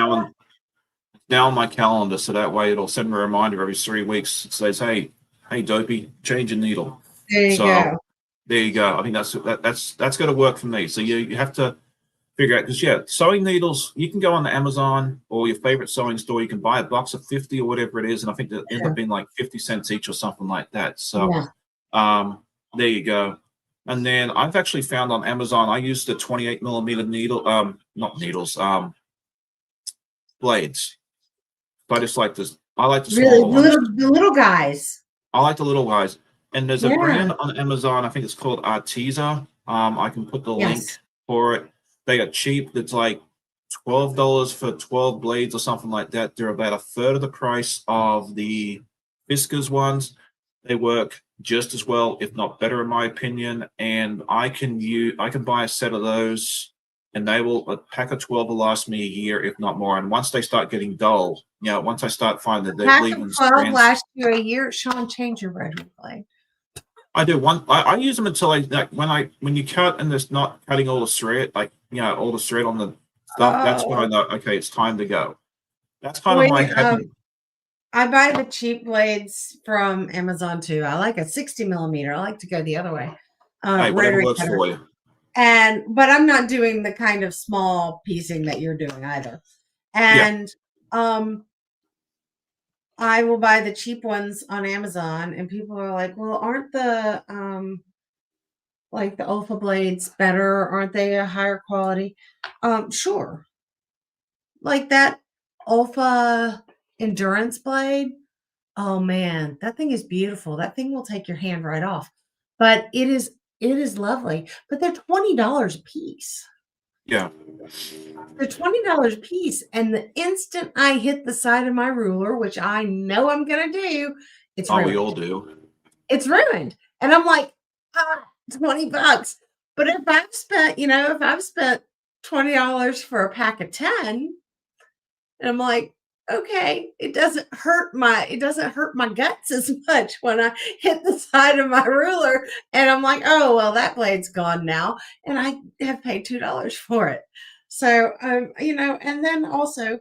now on my calendar, so that way it'll send me a reminder every 3 weeks. It says, hey, Dopey, change your needle. There you So go. there you go. I think that's going to work for me. So you have to figure out, because sewing needles, you can go on the Amazon or your favorite sewing store. You can buy a box of 50 or whatever it is, and I think it ends up being like 50 cents each or something like that. So there you go. And then I've actually found on Amazon, I used the 28 millimeter needle, not needles, blades. But I just like this. I like the Really, smaller ones. the little guys. I like the little guys. And there's a Yeah. brand on Amazon, I think it's called Arteza. I can put the link Yes. for it. They are cheap. It's like $12 for 12 blades or something like that. They're about a third of the price of the Fiskars ones. They work just as well, if not better, in my opinion. And I can buy a set of those, and a pack of 12 will last me a year, if not more. And once they start getting dull, once I start finding that they're Pack leaving of 12 strands, last you a year. Sean, change your rotary blade. I do one. I use them until when you cut and there's not cutting all the thread, all the thread on the stuff. That's when I know, okay, it's time to go. That's kind of my head. I buy the cheap blades from Amazon too. I like a 60 millimeter. I like to go the other way. Hey, whatever Rotary works cutter. for you. But I'm not doing the kind of small piecing that you're doing either. And I will buy the cheap ones on Amazon, and people are like, well, aren't the like the Olfa blades better? Aren't they a higher quality? Sure. Like that Olfa endurance blade. Oh man, that thing is beautiful. That thing will take your hand right off. But it is lovely. But they're $20 a piece. Yeah. They're $20 a piece. And the instant I hit the side of my ruler, which I know I'm gonna do, it's ruined. We all do. It's ruined. And I'm like, $20. But if I've spent $20 for a pack of 10, and I'm like, okay, it doesn't hurt my guts as much when I hit the side of my ruler, and I'm like, oh well, that blade's gone now, and I have paid $2 for it. So and then also,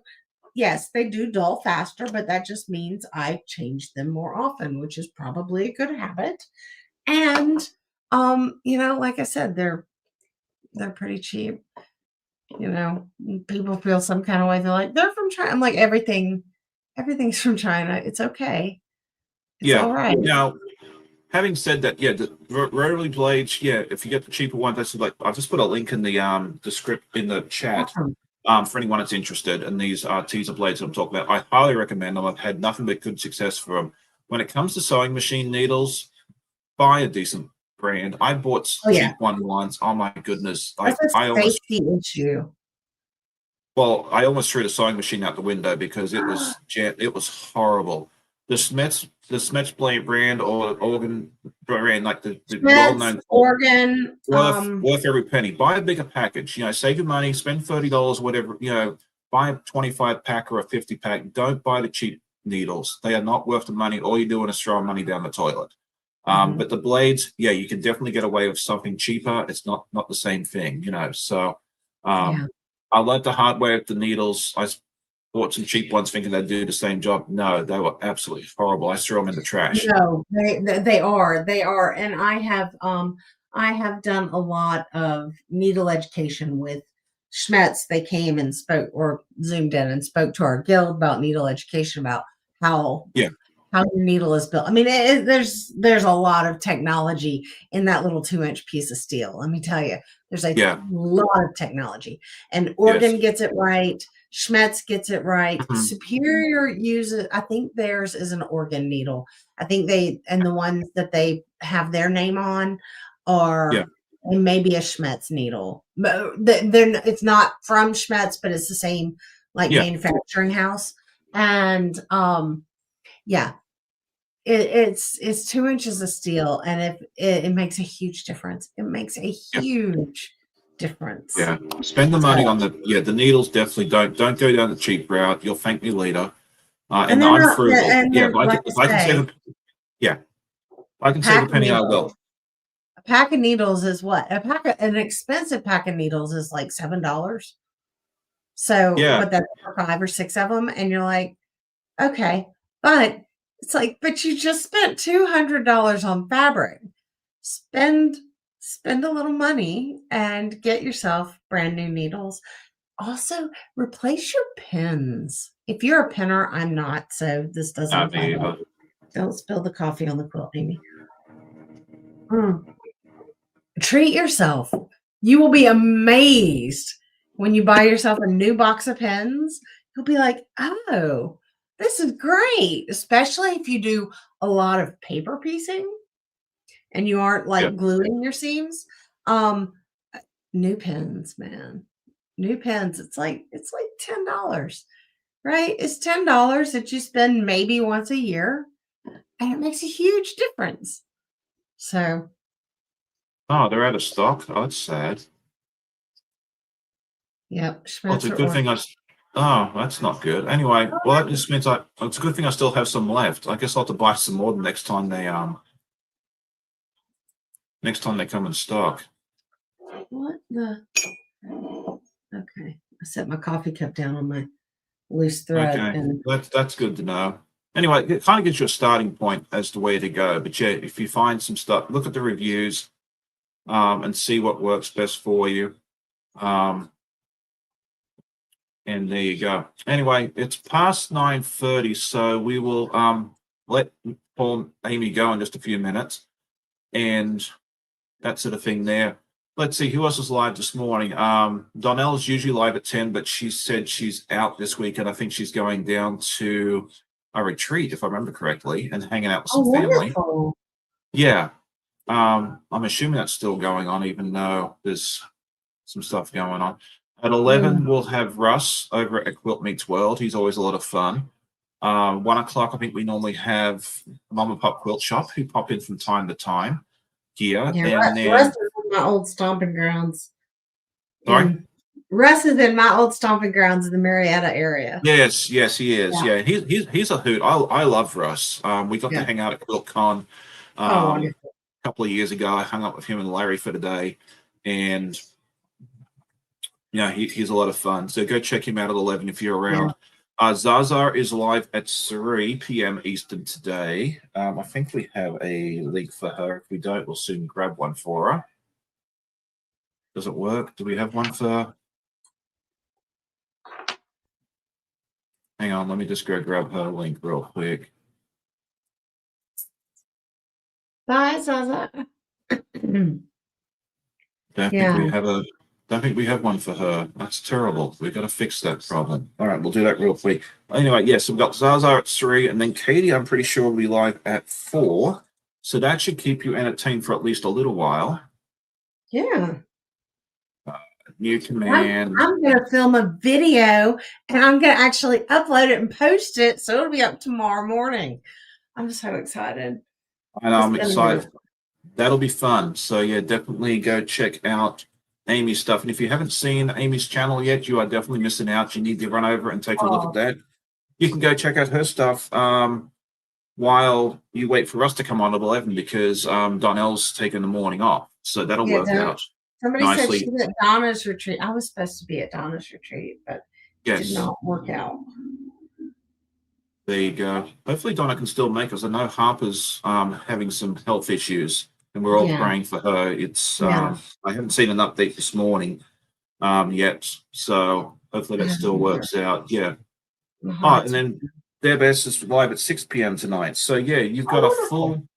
yes, they do dull faster, but that just means I change them more often, which is probably a good habit. And like I said, they're pretty cheap. People feel some kind of way. They're like, they're from China. I'm like, everything's from China. It's okay. It's all right. Now, having said that, the rotary blades, if you get the cheaper one, that's like, I'll just put a link in the script in the chat for anyone that's interested in these teaser blades that I'm talking about. I highly recommend them. I've had nothing but good success for them. When it comes to sewing machine needles, buy a decent brand. I bought cheap one once. Oh my goodness! That's a safety issue. Well, I almost threw the sewing machine out the window because it was horrible. The Smets blade brand or Organ brand, like the well-known Organ, worth every penny. Buy a bigger package. Save your money. Spend $30, whatever. Buy a 25 pack or a 50 pack. Don't buy the cheap needles. They are not worth the money. All you're doing is throwing money down the toilet. But the blades, you can definitely get away with something cheaper. It's not the same thing, So I learned the hard way with the needles. I bought some cheap ones thinking they'd do the same job. No, they were absolutely horrible. I threw them in the trash. No, they are. And I have done a lot of needle education with Schmetz. They came and spoke, or zoomed in and spoke to our guild about needle education, about how how your needle is built. I mean, there's a lot of technology in that little 2-inch piece of steel. Let me tell you, there's a Yeah. lot of technology. And Yes. Organ gets it right. Schmetz gets it right. Mhm. Superior uses, I think theirs is an Organ needle. I think and the ones that they have their name on are Yeah. maybe a Schmetz needle. But it's not from Schmetz, but it's the same like Yeah. manufacturing house. And yeah, it's 2 inches of steel, and if it makes a huge difference. It makes a Yeah. huge difference. Yeah. Spend the money on the needles. Definitely don't go down the cheap route. You'll thank me later. And And they're I'm not, frugal. and Yeah. they're like If I I can say, save yeah, I can save pack a of penny, I will. needles. A pack of needles is what? An expensive pack of needles is like $7. So, Yeah. but that's for 5 or 6 of them, and you're like, okay, but it's like, but you just spent $200 on fabric. Spend spend a little money and get yourself brand new needles. Also, replace your pins. If you're a pinner, I'm not, so this doesn't Not apply me to me. either. Don't spill the coffee on the quilt, Amy. Mm. Treat yourself. You will be amazed when you buy yourself a new box of pens. You'll be like, oh, this is great, especially if you do a lot of paper piecing and you aren't Yeah. like gluing your seams. Um, New pens, man. New pens. It's like $10, right? It's $10 that you spend maybe once a year, and it makes a huge difference. So, Oh, they're out of stock. Oh, that's sad. yep, Well, it's a Schmetzer good or thing oh, that's not good. Anyway, well, that just means it's a good thing I still have some left. I guess I'll have to buy some more the next time they come in stock. what the? Okay, I set my coffee cup down on my loose thread, Okay, and that's good to know. Anyway, it kind of gives you a starting point as to where to go. But yeah, if you find some stuff, look at the reviews, and see what works best for you. And there you go. Anyway, it's past 9:30, so we will let Paul and Amy go in just a few minutes, and that sort of thing there. Let's see who else is live this morning. Donnell is usually live at 10, but she said she's out this week, and I think she's going down to a retreat, if I remember correctly, and hanging out with oh, some family. wonderful! Yeah. I'm assuming that's still going on, even though there's some stuff going on. At 11, we'll have Russ over at Quilt Meets World. He's always a lot of fun. 1 o'clock, I think we normally have Mom and Pop Quilt Shop, who pop in from time to time here. Yeah, And Russ then, is in my old stomping grounds. sorry? Russ is in my old stomping grounds in the Marietta area. Yes, he is. Yeah. Yeah, he's a hoot. I love Russ. We got to Yeah. hang out at QuiltCon Oh, a wonderful. couple of years ago. I hung up with him and Larry for the day, and yeah, he's a lot of fun. So go check him out at 11 if you're around. Zaza is live at 3 p.m. Eastern today. I think we have a link for her. If we don't, we'll soon grab one for her. Does it work? Do we have one for? Hang on, let me just go grab her link real quick. Bye, Zaza. Don't think we have one for her. That's terrible. We've got to fix that problem. All right, we'll do that real quick. Anyway, yes, we've got Zaza at 3, and then Katie, I'm pretty sure, will be live at 4. So that should keep you entertained for at least a little while. Yeah. New command. I'm going to film a video, and I'm going to actually upload it and post it, so it'll be up tomorrow morning. I'm so excited. And I'm excited. That'll be fun. So yeah, definitely go check out Amy's stuff. And if you haven't seen Amy's channel yet, you are definitely missing out. You need to run over and take a look at that. You can go check out her stuff while you wait for us to come on at 11, because Donnell's taking the morning off. So that'll work out. Somebody nicely. said she's at Donna's retreat. I was supposed to be at Donna's retreat, but it did not work out. There you go. Hopefully Donna can still make us. I know Harper's having some health issues, and we're all praying for her. It's I haven't seen an update this morning yet, so hopefully that still works out. Yeah. And then their best is live at 6 p.m. tonight. So yeah, you've got a wonderful.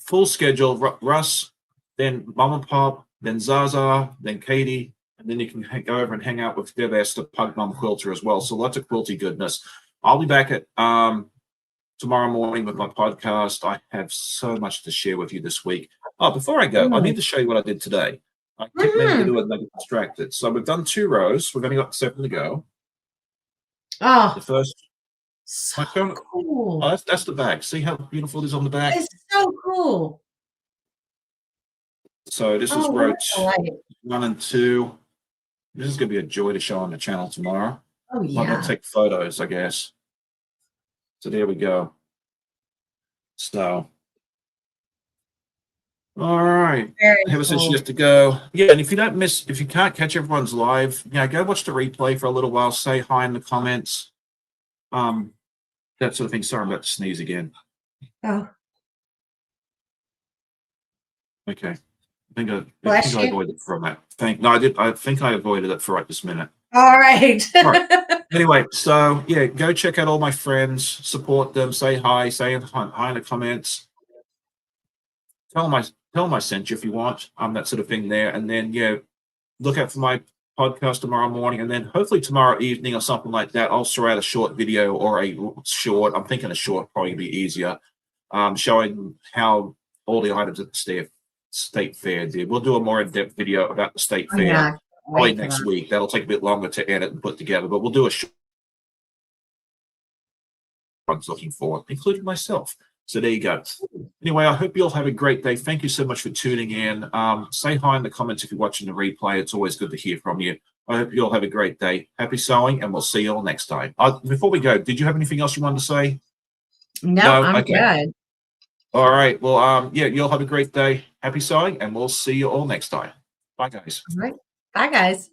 full schedule. Russ, then Mom and Pop, then Zaza, then Katie, and then you can go over and hang out with their best, the Pug Mum Quilter as well. So lots of quilty goodness. I'll be back at tomorrow morning with my podcast. I have so much to share with you this week. Oh, before I go, I need to show you what I did today. I kept meaning to do it and I get distracted. So we've done 2 rows. We've only got 7 to go. Oh, The first, so cool. cool. Oh, that's the back. See how beautiful it is on the back? It's so cool. So this is Oh, row what a 1 and 2. This is going to be a joy to show on the channel tomorrow. Oh, I'm going yeah. to take photos, I guess. So there we go. So, all right. Very Ever since cool. you have to go. Yeah, and if you can't catch everyone's live, go watch the replay for a little while. Say hi in the comments. That sort of thing. Sorry, I'm about to sneeze again. Oh, Okay. I think I bless you. avoided it for a minute. I think I avoided it for right this minute. All right. All right. Anyway, so yeah, go check out all my friends, support them, say hi in the comments. Tell them I sent you if you want, that sort of thing there. And then look out for my podcast tomorrow morning, and then hopefully tomorrow evening or something like that, I'll throw out a short video or a short. I'm thinking a short probably be easier, showing how all the items at the state fair did. We'll do a more in-depth video about the state fair. Yeah, probably next week. That'll take a bit longer to edit and put together, but we'll do a short. Everyone's looking for, including myself. So there you go. Anyway, I hope you all have a great day. Thank you so much for tuning in. Say hi in the comments if you're watching the replay. It's always good to hear from you. I hope you all have a great day. Happy sewing, and we'll see you all next time. Before we go, did you have anything else you wanted to say? No, I'm good. All right. Well, you all have a great day. Happy sewing, and we'll see you all next time. Bye, guys. All right. Bye, guys.